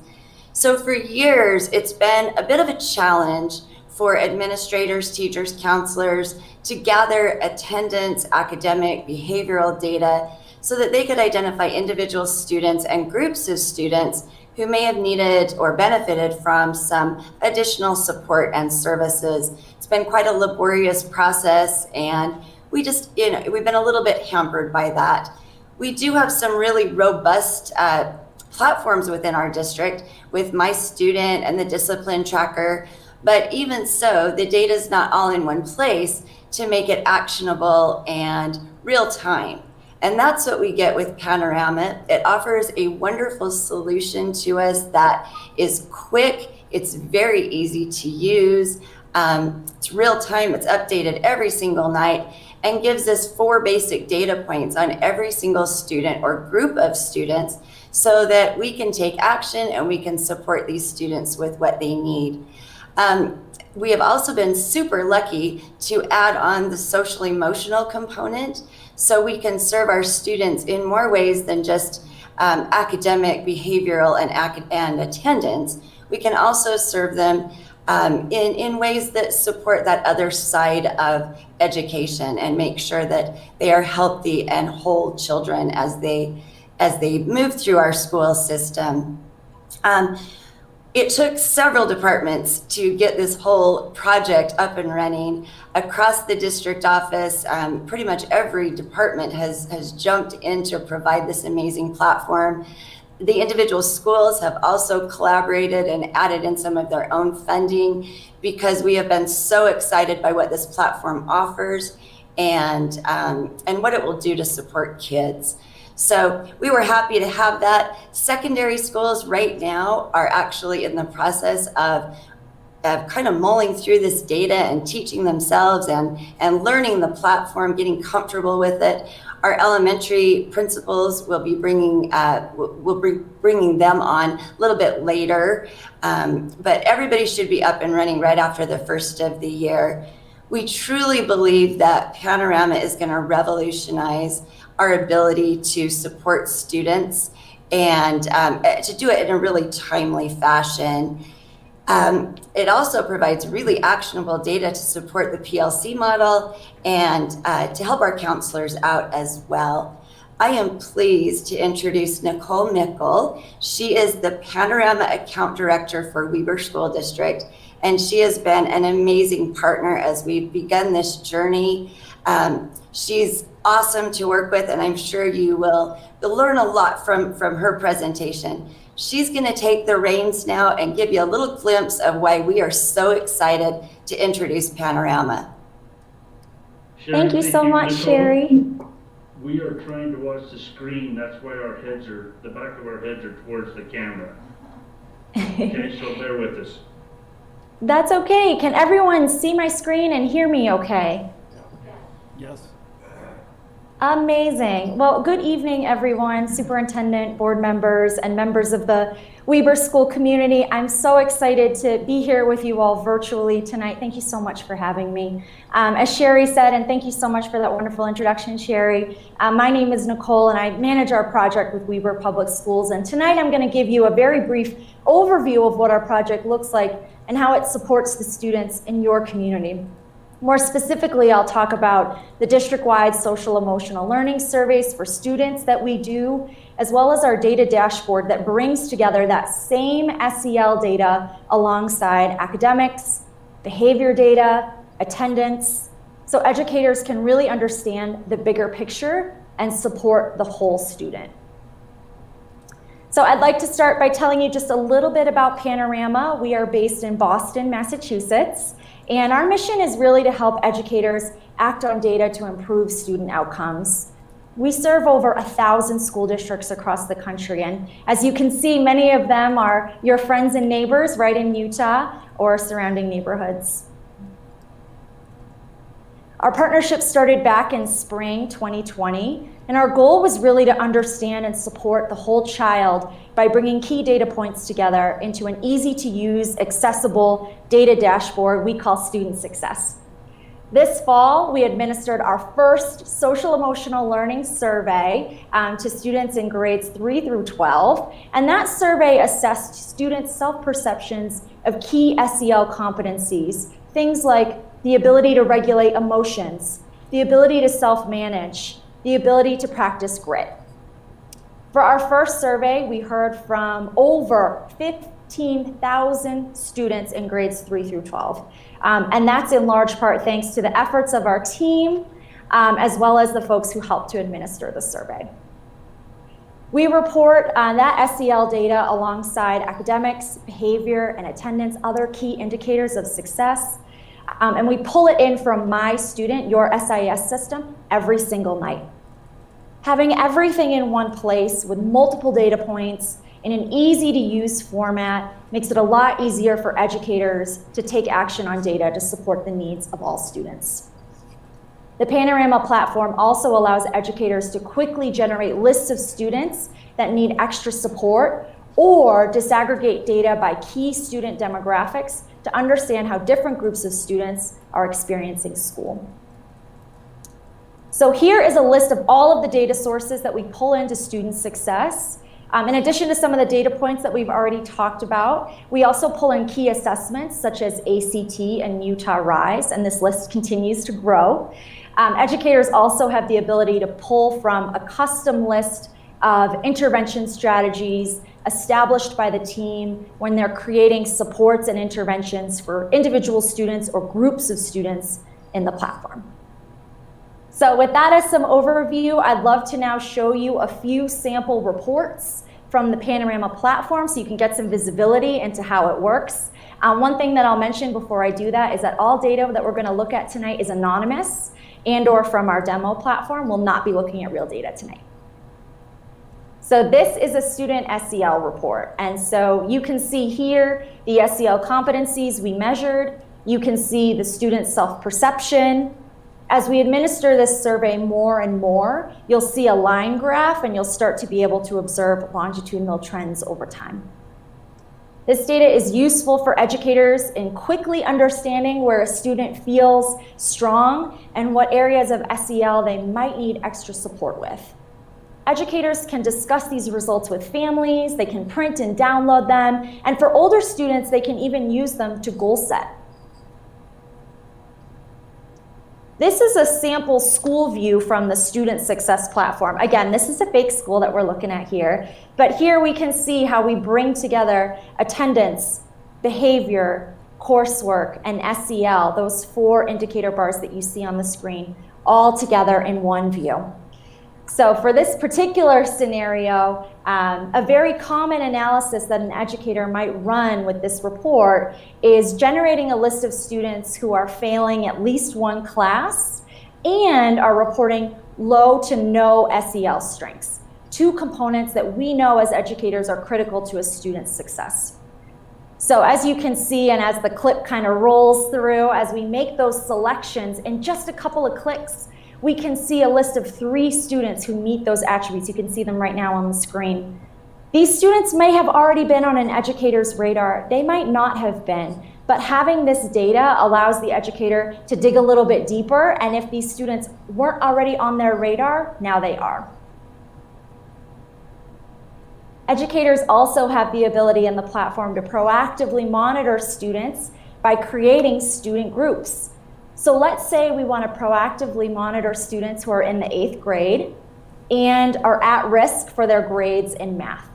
So for years, it's been a bit of a challenge for administrators, teachers, counselors to gather attendance, academic, behavioral data so that they could identify individual students and groups of students who may have needed or benefited from some additional support and services. It's been quite a laborious process, and we've been a little bit hampered by that. We do have some really robust platforms within our district with My Student and the Discipline Tracker, but even so, the data is not all in one place to make it actionable and real time. And that's what we get with Panorama. It offers a wonderful solution to us that is quick, it's very easy to use, it's real time, it's updated every single night, and gives us 4 basic data points on every single student or group of students so that we can take action and we can support these students with what they need. We have also been super lucky to add on the social emotional component so we can serve our students in more ways than just academic, behavioral, and attendance. We can also serve them in ways that support that other side of education and make sure that they are healthy and whole children as they move through our school system. It took several departments to get this whole project up and running. Across the district office, pretty much every department has jumped in to provide this amazing platform. The individual schools have also collaborated and added in some of their own funding because we have been so excited by what this platform offers and what it will do to support kids. So we were happy to have that. Secondary schools right now are actually in the process of kind of mulling through this data and teaching themselves and learning the platform, getting comfortable with it. Our elementary principals will be bringing them on a little bit later, but everybody should be up and running right after the first of the year. We truly believe that Panorama is going to revolutionize our ability to support students and to do it in a really timely fashion. It also provides really actionable data to support the PLC model and to help our counselors out as well. I am pleased to introduce Nicole Mickle. She is the Panorama Account Director for Weber School District, and she has been an amazing partner as we've begun this journey. She's awesome to work with, and I'm sure you'll learn a lot from her presentation. She's going to take the reins now and give you a little glimpse of why we are so excited to introduce Panorama. Thank you so much, Nicole. Sherry. We are trying to watch the screen. That's why the back of our heads are towards the camera. Okay, so bear with us. That's okay. Can everyone see my screen and hear me okay? Yes. Amazing. Well, good evening, everyone, superintendent, board members, and members of the Weber School community. I'm so excited to be here with you all virtually tonight. Thank you so much for having me. As Sherry said, and thank you so much for that wonderful introduction, Sherry. My name is Nicole, and I manage our project with Weber Public Schools. And tonight I'm going to give you a very brief overview of what our project looks like and how it supports the students in your community. More specifically, I'll talk about the district-wide social emotional learning surveys for students that we do, as well as our data dashboard that brings together that same SEL data alongside academics, behavior data, attendance, so educators can really understand the bigger picture and support the whole student. So I'd like to start by telling you just a little bit about Panorama. We are based in Boston, Massachusetts. And our mission is really to help educators act on data to improve student outcomes. We serve over 1,000 school districts across the country, and as you can see, many of them are your friends and neighbors right in Utah or surrounding neighborhoods. Our partnership started back in spring 2020, and our goal was really to understand and support the whole child by bringing key data points together into an easy-to-use, accessible data dashboard we call Student Success. This fall, we administered our first social emotional learning survey to students in grades 3 through 12, and that survey assessed students' self-perceptions of key SEL competencies things like the ability to regulate emotions, the ability to self-manage, the ability to practice grit. For our first survey, we heard from over 15,000 students in grades 3 through 12. And that's in large part thanks to the efforts of our team, as well as the folks who helped to administer the survey. We report that SEL data alongside academics, behavior, and attendance, other key indicators of success. And we pull it in from My Student, your SIS system, every single night. Having everything in one place with multiple data points in an easy-to-use format makes it a lot easier for educators to take action on data to support the needs of all students. The Panorama platform also allows educators to quickly generate lists of students that need extra support or disaggregate data by key student demographics to understand how different groups of students are experiencing school. So here is a list of all of the data sources that we pull into student success. In addition to some of the data points that we've already talked about, we also pull in key assessments such as ACT and Utah RISE, and this list continues to grow. Educators also have the ability to pull from a custom list of intervention strategies established by the team when they're creating supports and interventions for individual students or groups of students in the platform. So with that as some overview, I'd love to now show you a few sample reports from the Panorama platform so you can get some visibility into how it works. One thing that I'll mention before I do that is that all data that we're going to look at tonight is anonymous and or from our demo platform. We'll not be looking at real data tonight. So this is a student SEL report. And so you can see here the SEL competencies we measured. You can see the student's self-perception. As we administer this survey more and more, you'll see a line graph and you'll start to be able to observe longitudinal trends over time. This data is useful for educators in quickly understanding where a student feels strong and what areas of SEL they might need extra support with. Educators can discuss these results with families, they can print and download them, and for older students, they can even use them to goal set. This is a sample school view from the Student Success Platform. Again, this is a fake school that we're looking at here, but here we can see how we bring together attendance, behavior, coursework, and SEL, those 4 indicator bars that you see on the screen, all together in one view. So for this particular scenario, a very common analysis that an educator might run with this report is generating a list of students who are failing at least one class and are reporting low to no SEL strengths, 2 components that we know as educators are critical to a student's success. So as you can see, and as the clip kind of rolls through, as we make those selections in just a couple of clicks, we can see a list of 3 students who meet those attributes. You can see them right now on the screen. These students may have already been on an educator's radar. They might not have been, but having this data allows the educator to dig a little bit deeper, and if these students weren't already on their radar, now they are. Educators also have the ability in the platform to proactively monitor students by creating student groups. So let's say we want to proactively monitor students who are in the 8th grade and are at risk for their grades in math.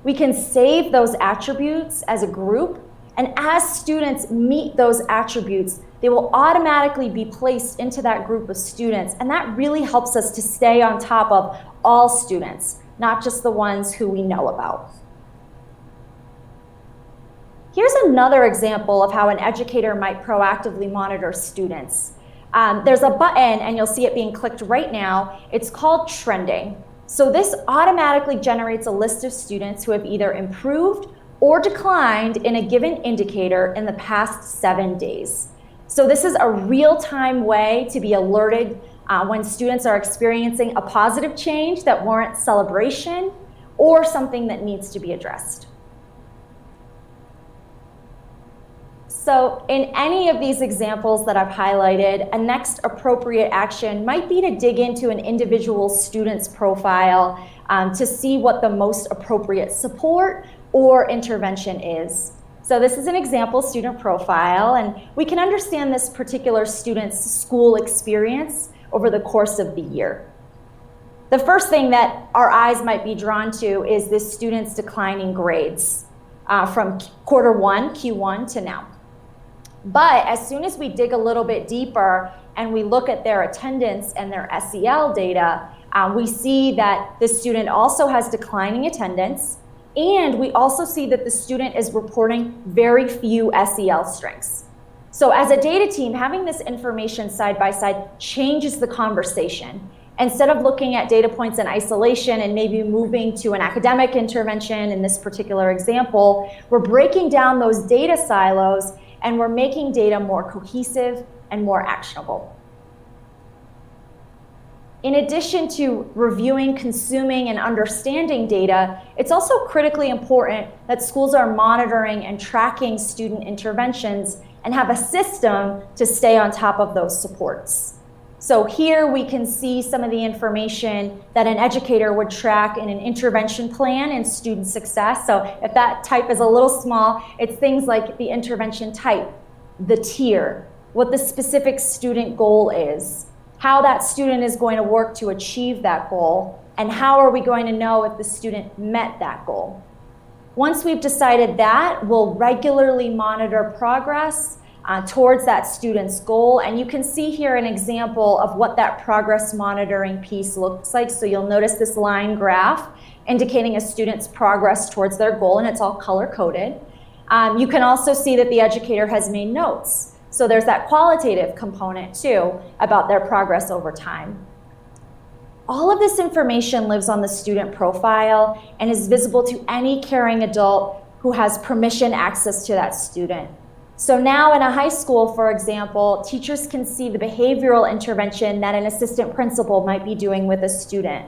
We can save those attributes as a group, and as students meet those attributes, they will automatically be placed into that group of students, and that really helps us to stay on top of all students, not just the ones who we know about. Here's another example of how an educator might proactively monitor students. There's a button, and you'll see it being clicked right now. It's called Trending. So this automatically generates a list of students who have either improved or declined in a given indicator in the past 7 days. So this is a real-time way to be alerted when students are experiencing a positive change that warrants celebration or something that needs to be addressed. So in any of these examples that I've highlighted, a next appropriate action might be to dig into an individual student's profile to see what the most appropriate support or intervention is. So this is an example student profile, and we can understand this particular student's school experience over the course of the year. The first thing that our eyes might be drawn to is this student's declining grades from quarter one, Q1 to now. But as soon as we dig a little bit deeper and we look at their attendance and their SEL data, we see that the student also has declining attendance, and we also see that the student is reporting very few SEL strengths. So as a data team, having this information side by side changes the conversation. Instead of looking at data points in isolation and maybe moving to an academic intervention in this particular example, we're breaking down those data silos and we're making data more cohesive and more actionable. In addition to reviewing, consuming, and understanding data, it's also critically important that schools are monitoring and tracking student interventions and have a system to stay on top of those supports. So here we can see some of the information that an educator would track in an intervention plan in student success. So if that type is a little small, it's things like the intervention type, the tier, what the specific student goal is, how that student is going to work to achieve that goal, and how are we going to know if the student met that goal. Once we've decided that, we'll regularly monitor progress towards that student's goal. And you can see here an example of what that progress monitoring piece looks like. So you'll notice this line graph indicating a student's progress towards their goal, and it's all color-coded. You can also see that the educator has made notes. So there's that qualitative component too about their progress over time. All of this information lives on the student profile and is visible to any caring adult who has permission access to that student. So now in a high school, for example, teachers can see the behavioral intervention that an assistant principal might be doing with a student.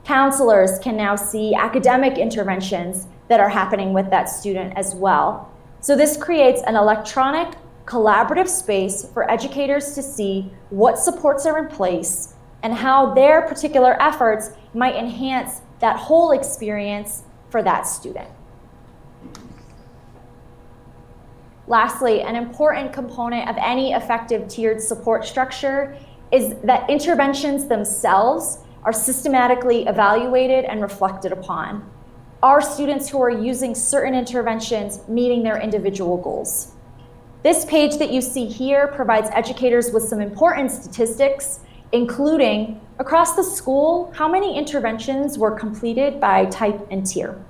Counselors can now see academic interventions that are happening with that student as well. So this creates an electronic, collaborative space for educators to see what supports are in place and how their particular efforts might enhance that whole experience for that student. Lastly, an important component of any effective tiered support structure is that interventions themselves are systematically evaluated and reflected upon. Are students who are using certain interventions meeting their individual goals? This page that you see here provides educators with some important statistics, including across the school, how many interventions were completed by type and tier.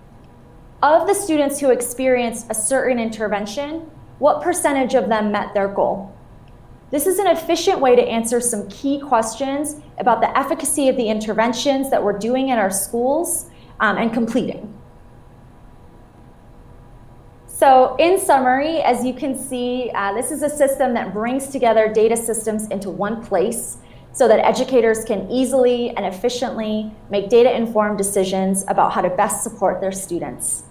Of the students who experienced a certain intervention, what percentage of them met their goal? This is an efficient way to answer some key questions about the efficacy of the interventions that we're doing in our schools and completing. So in summary, as you can see, this is a system that brings together data systems into one place so that educators can easily and efficiently make data-informed decisions about how to best support their students.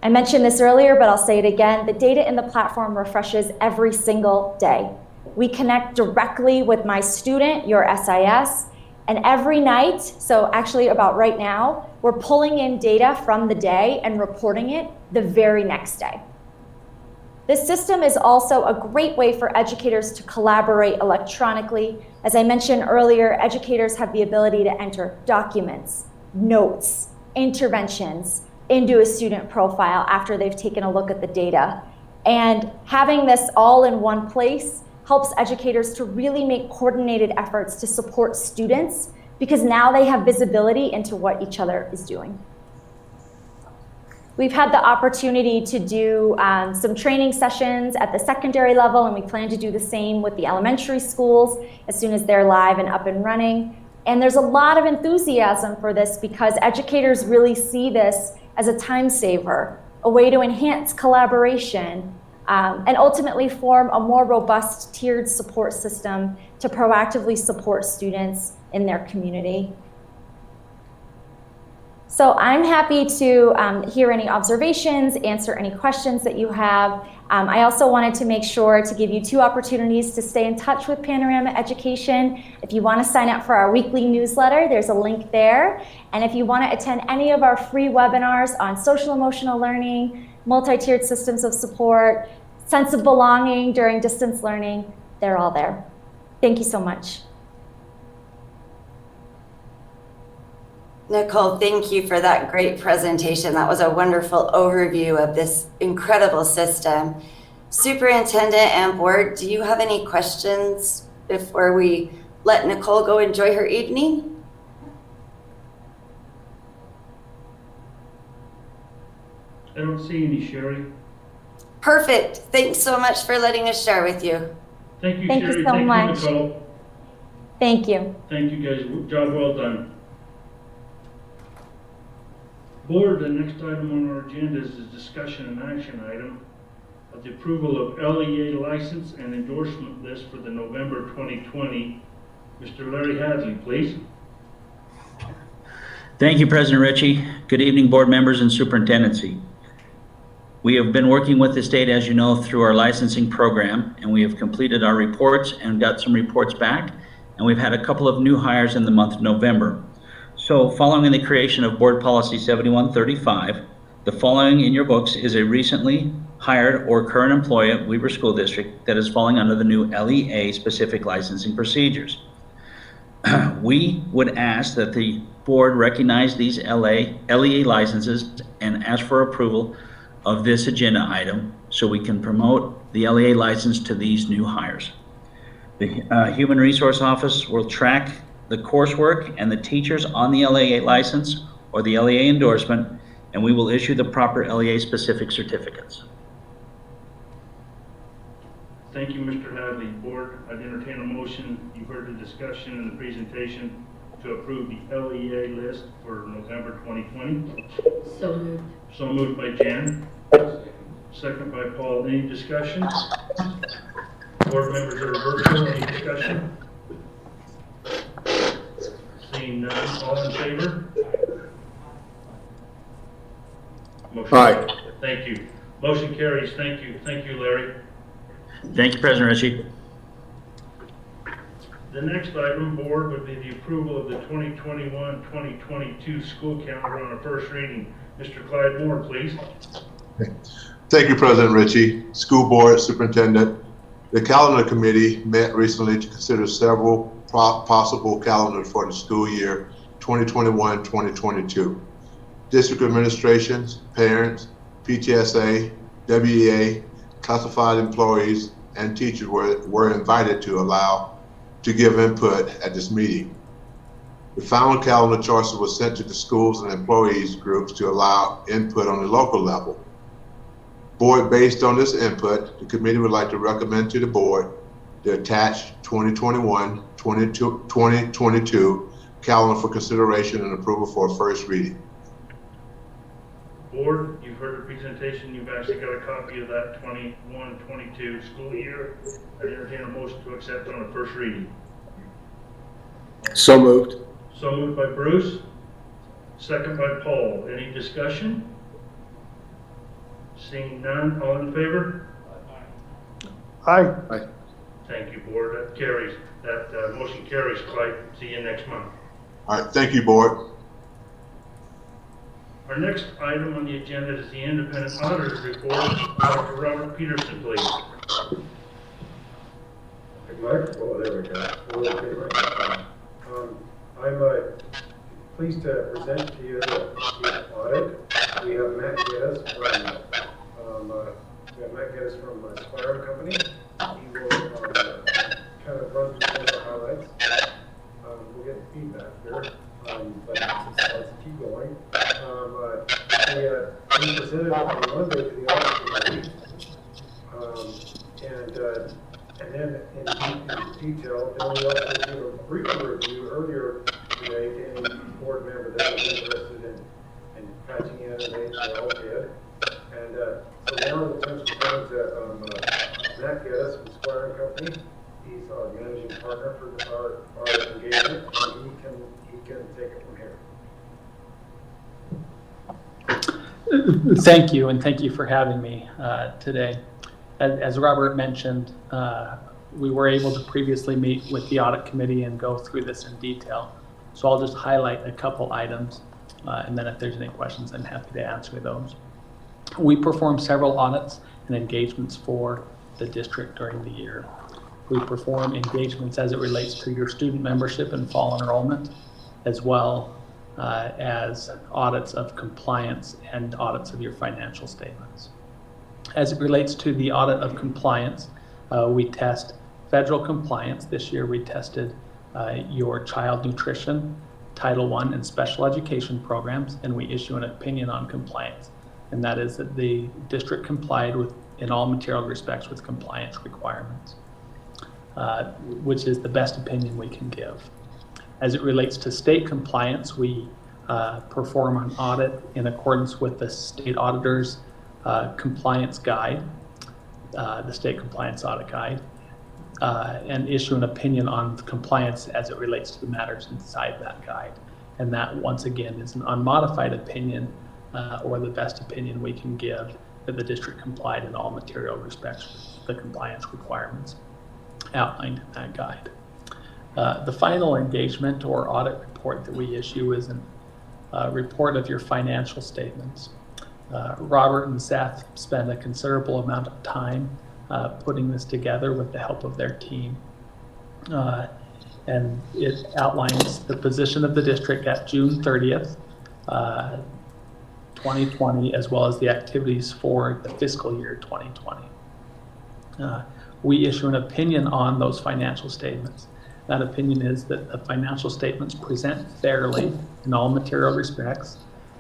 I mentioned this earlier, but I'll say it again. The data in the platform refreshes every single day. We connect directly with my student, your SIS, and every night, so actually about right now, we're pulling in data from the day and reporting it the very next day. This system is also a great way for educators to collaborate electronically. As I mentioned earlier, educators have the ability to enter documents, notes, interventions into a student profile after they've taken a look at the data. And having this all in one place helps educators to really make coordinated efforts to support students because now they have visibility into what each other is doing. We've had the opportunity to do some training sessions at the secondary level, and we plan to do the same with the elementary schools as soon as they're live and up and running. And there's a lot of enthusiasm for this because educators really see this as a time saver, a way to enhance collaboration, and ultimately form a more robust tiered support system to proactively support students in their community. So I'm happy to hear any observations, answer any questions that you have. I also wanted to make sure to give you 2 opportunities to stay in touch with Panorama Education. If you want to sign up for our weekly newsletter, there's a link there. And if you want to attend any of our free webinars on social emotional learning, multi-tiered systems of support, sense of belonging during distance learning, they're all there. Thank you so much. Nicole, thank you for that great presentation. That was a wonderful overview of this incredible system. Superintendent and board, do you have any questions before we let Nicole go enjoy her evening? I don't see any, Sherry. Perfect. Thanks so much for letting us share with you. Thank you, Thank you Sherry. so Thank much. you, Nicole. Thank you. Thank you, guys. Job well done. Board, the next item on our agenda is the discussion and action item of the approval of LEA license and endorsement list for the November 2020. Mr. Larry Hadley, please. Thank you, President Ritchie. Good evening, board members and superintendency. We have been working with the state, as you know, through our licensing program, and we have completed our reports and got some reports back, and we've had a couple of new hires in the month of November. So following the creation of Board Policy 7135, the following in your books is a recently hired or current employee at Weber School District that is falling under the new LEA specific licensing procedures. We would ask that the board recognize these LEA licenses and ask for approval of this agenda item so we can promote the LEA license to these new hires. The Human Resource Office will track the coursework and the teachers on the LEA license or the LEA endorsement, and we will issue the proper LEA specific certificates. Thank you, Mr. Hadley. Board, I'd entertain a motion. You've heard the discussion and the presentation to approve the LEA list for November 2020. So moved. So moved by Jan. Second by Paul. Any discussion? Board members that are virtual, any discussion? Seeing none, all in favor? Motion. Aye. Thank you. Motion carries. Thank you. Thank you, Larry. Thank you, President Ritchie. The next item, board, would be the approval of the 2021-2022 school calendar on a first reading. Mr. Clyde Moore, please. Thank you, President Ritchie, School Board, Superintendent. The Calendar Committee met recently to consider several possible calendars for the school year 2021-2022. District administrations, parents, PTSA, WEA, classified employees, and teachers were invited to give input at this meeting. The final calendar choices were sent to the schools and employees groups to allow input on the local level. Board, based on this input, the committee would like to recommend to the board the attached 2021-2022 calendar for consideration and approval for a first reading. Board, you've heard the presentation. You've actually got a copy of that 21-22 school year. I entertain a motion to accept on a first reading. So moved. So moved by Bruce, second by Paul. Any discussion? Seeing none, all in favor? Aye. Thank you, board. That carries. That motion carries. Clyde, see you next month. All right, thank you, board. Our next item on the agenda is the independent auditor's report. Dr. Robert Peterson, please. Oh, there we go. I'm pleased to present to you the audit. We have Matt Geddes from Spire Company. He will kind of run through some of the highlights. We'll get feedback here, but let's keep going. We presented on Monday to the audit committee, and then in detail, then we also did a brief review earlier today to any board member that was interested in patching in, and they all did. And so now the attention comes to Matt Geddes from Squire & Company. He's our managing partner for our engagement, and he can take it from here. Thank you, and thank you for having me today. As Robert mentioned, we were able to previously meet with the audit committee and go through this in detail. So I'll just highlight a couple items, and then if there's any questions, I'm happy to answer those. We performed several audits and engagements for the district during the year. We perform engagements as it relates to your student membership and fall enrollment, as well as audits of compliance and audits of your financial statements. As it relates to the audit of compliance, we test federal compliance. This year we tested your child nutrition, Title I, and special education programs, and we issue an opinion on compliance. And that is that the district complied with, in all material respects, with compliance requirements, which is the best opinion we can give. As it relates to state compliance, we perform an audit in accordance with the state auditor's compliance guide, the state compliance audit guide, and issue an opinion on compliance as it relates to the matters inside that guide. And that, once again, is an unmodified opinion or the best opinion we can give that the district complied in all material respects with the compliance requirements outlined in that guide. The final engagement or audit report that we issue is a report of your financial statements. Robert and Seth spent a considerable amount of time putting this together with the help of their team. And it outlines the position of the district at June 30th, 2020, as well as the activities for the fiscal year 2020. We issue an opinion on those financial statements. That opinion is that the financial statements present fairly in all material respects,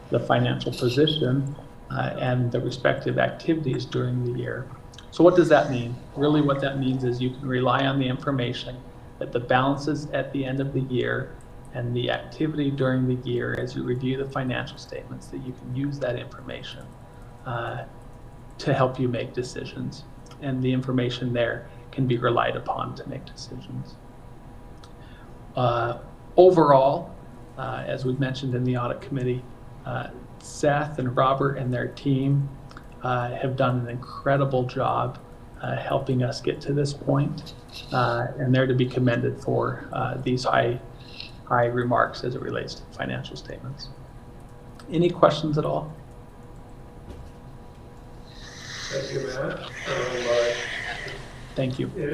the financial position, and the respective activities during the year. So what does that mean? Really what that means is you can rely on the information that the balances at the end of the year and the activity during the year as you review the financial statements, that you can use that information to help you make decisions. And the information there can be relied upon to make decisions. Overall, as we've mentioned in the audit committee, Seth and Robert and their team have done an incredible job helping us get to this point, and they're to be commended for these high remarks as it relates to financial statements. Any questions at all? Thank you, Matt. Thank you. It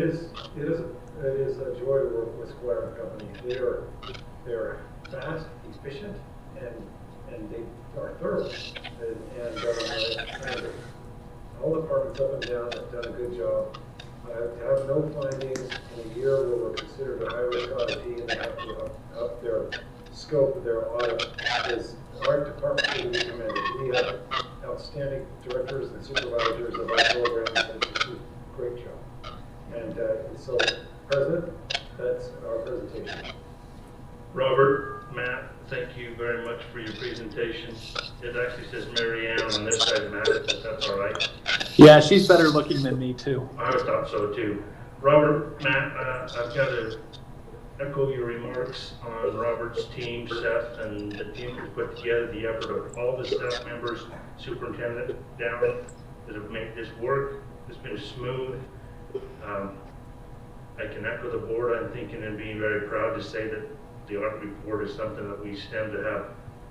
is a joy to work with Square and Company. They're fast, efficient, and they are thorough. And all departments up and down have done a good job. I have no findings in a year where we're considered a high-risk auditee and they have to up their scope of their audit. Our department should be commended. We have outstanding directors and supervisors of our programs that do a great job. And so, President, that's our presentation. Robert, Matt, thank you very much for your presentation. It actually says Mary Ann on this side, Matt, if that's all right. Yeah, she's better looking than me too. I thought so too. Robert, Matt, I've got to echo your remarks on Robert's team, Seth, and the team that put together, the effort of all the staff members, superintendent down, that have made this work. It's been smooth. I can echo the board. I'm thinking and being very proud to say that the audit report is something that we stand to have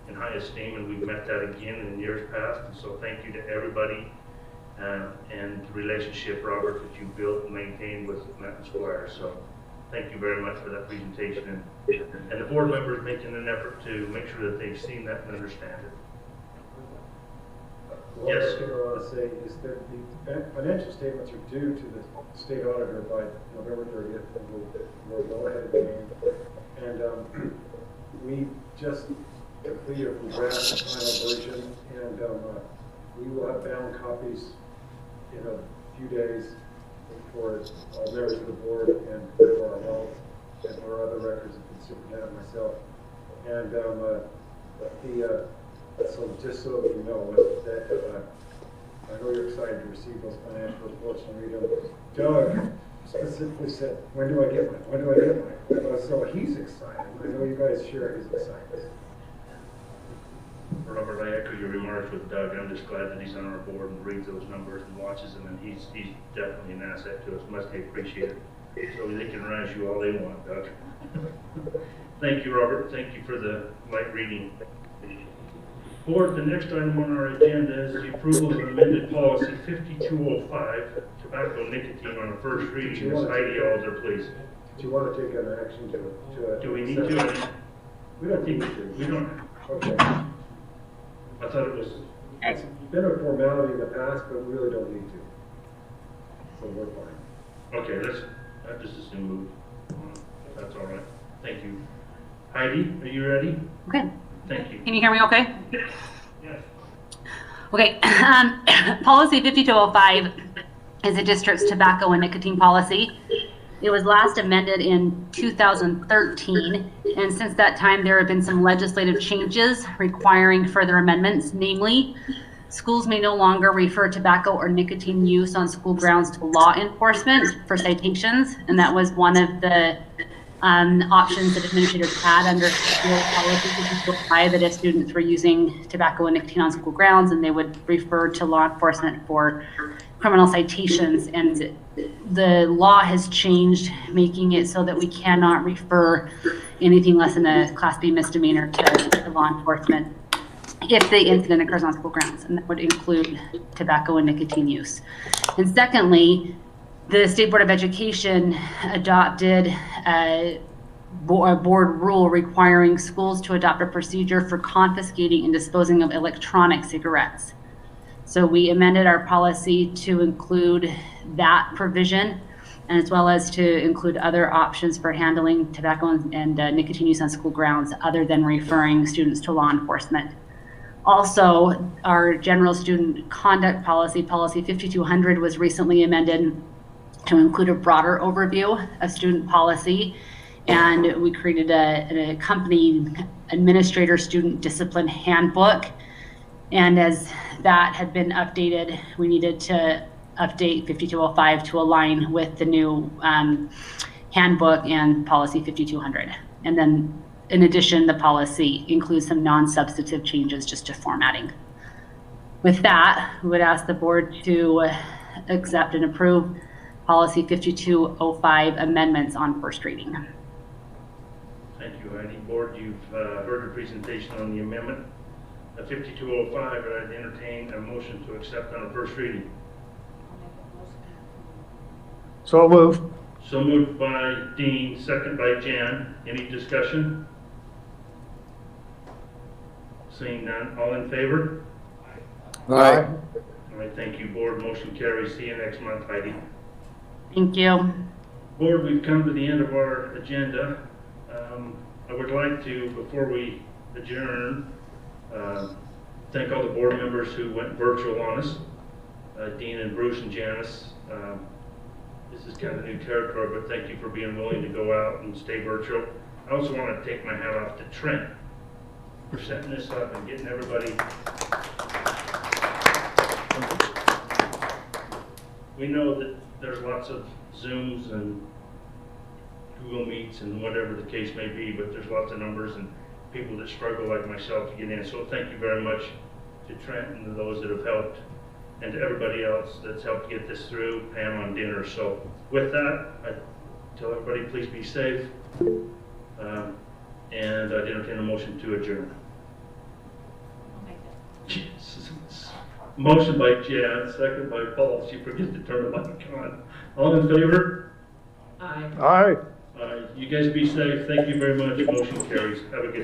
in high esteem, and we've met that again in years past. And so thank you to everybody and the relationship, Robert, that you built and maintained with Matt and Squire. So thank you very much for that presentation, and the board members making an effort to make sure that they've seen that and understand it. One Yes. thing I want to say is that the financial statements are due to the state auditor by November 30th, and we're well ahead of the game. And we just completed a draft final version, and we will have bound copies in a few days for all members of the board and for our health and for other records of the superintendent and myself. And so just so that you know that I know you're excited to receive those financial reports and read them. Doug specifically said, when do I get mine? When do I get mine? So he's excited. I know you guys share his excitement. Robert, I echo your remarks with Doug. I'm just glad that he's on our board and reads those numbers and watches them, and he's definitely an asset to us. Must be appreciated. So they can razz you all they want, Doug. Thank you, Robert. Thank you for the light reading. Board, the next item on our agenda is the approval of amended policy 5205, tobacco nicotine on a first reading. Ms. Heidi Alder, please. Do you want to take an action to? Do we need to? We don't need to. We don't. Okay. I thought it was. It's been a formality in the past, but we really don't need to. So we're fine. Okay, I just assume move. That's all right. Thank you. Heidi, are you ready? Okay. Thank you. Can you hear me okay? Yes. Okay. Policy 5205 is the district's tobacco and nicotine policy. It was last amended in 2013, and since that time there have been some legislative changes requiring further amendments, namely, schools may no longer refer tobacco or nicotine use on school grounds to law enforcement for citations, and that was one of the options that administrators had under school policy 5205, that if students were using tobacco and nicotine on school grounds, and they would refer to law enforcement for criminal citations. And the law has changed, making it so that we cannot refer anything less than a Class B misdemeanor to law enforcement if the incident occurs on school grounds, and that would include tobacco and nicotine use. And secondly, the State Board of Education adopted a board rule requiring schools to adopt a procedure for confiscating and disposing of electronic cigarettes. So we amended our policy to include that provision, and as well as to include other options for handling tobacco and nicotine use on school grounds other than referring students to law enforcement. Also, our general student conduct policy, policy 5200, was recently amended to include a broader overview of student policy, and we created an accompanying administrator student discipline handbook. And as that had been updated, we needed to update 5205 to align with the new handbook and policy 5200. And then in addition, the policy includes some non-substantive changes just to formatting. With that, we would ask the board to accept and approve policy 5205 amendments on first reading. Thank you, Heidi. Board, you've heard the presentation on the amendment. 5205, I'd entertain a motion to accept on a first reading. So moved. So moved by Dean, second by Jan. Any discussion? Seeing none, all in favor? Aye. All right, thank you, board. Motion carries. See you next month, Heidi. Thank you. Board, we've come to the end of our agenda. I would like to, before we adjourn, thank all the board members who went virtual on us, Dean and Bruce and Janice. This is kind of new territory, but thank you for being willing to go out and stay virtual. I also want to take my hat off to Trent for setting this up and getting everybody. We know that there's lots of Zooms and Google Meets and whatever the case may be, but there's lots of numbers and people that struggle like myself to get in. So thank you very much to Trent and to those that have helped, and to everybody else that's helped get this through, Pam on dinner. So with that, I tell everybody please be safe, and I'd entertain a motion to adjourn. Motion by Jan, second by Paul. She forgets to turn the mic on. All in favor? Aye. Aye. You guys be safe. Thank you very much. Motion carries. Have a good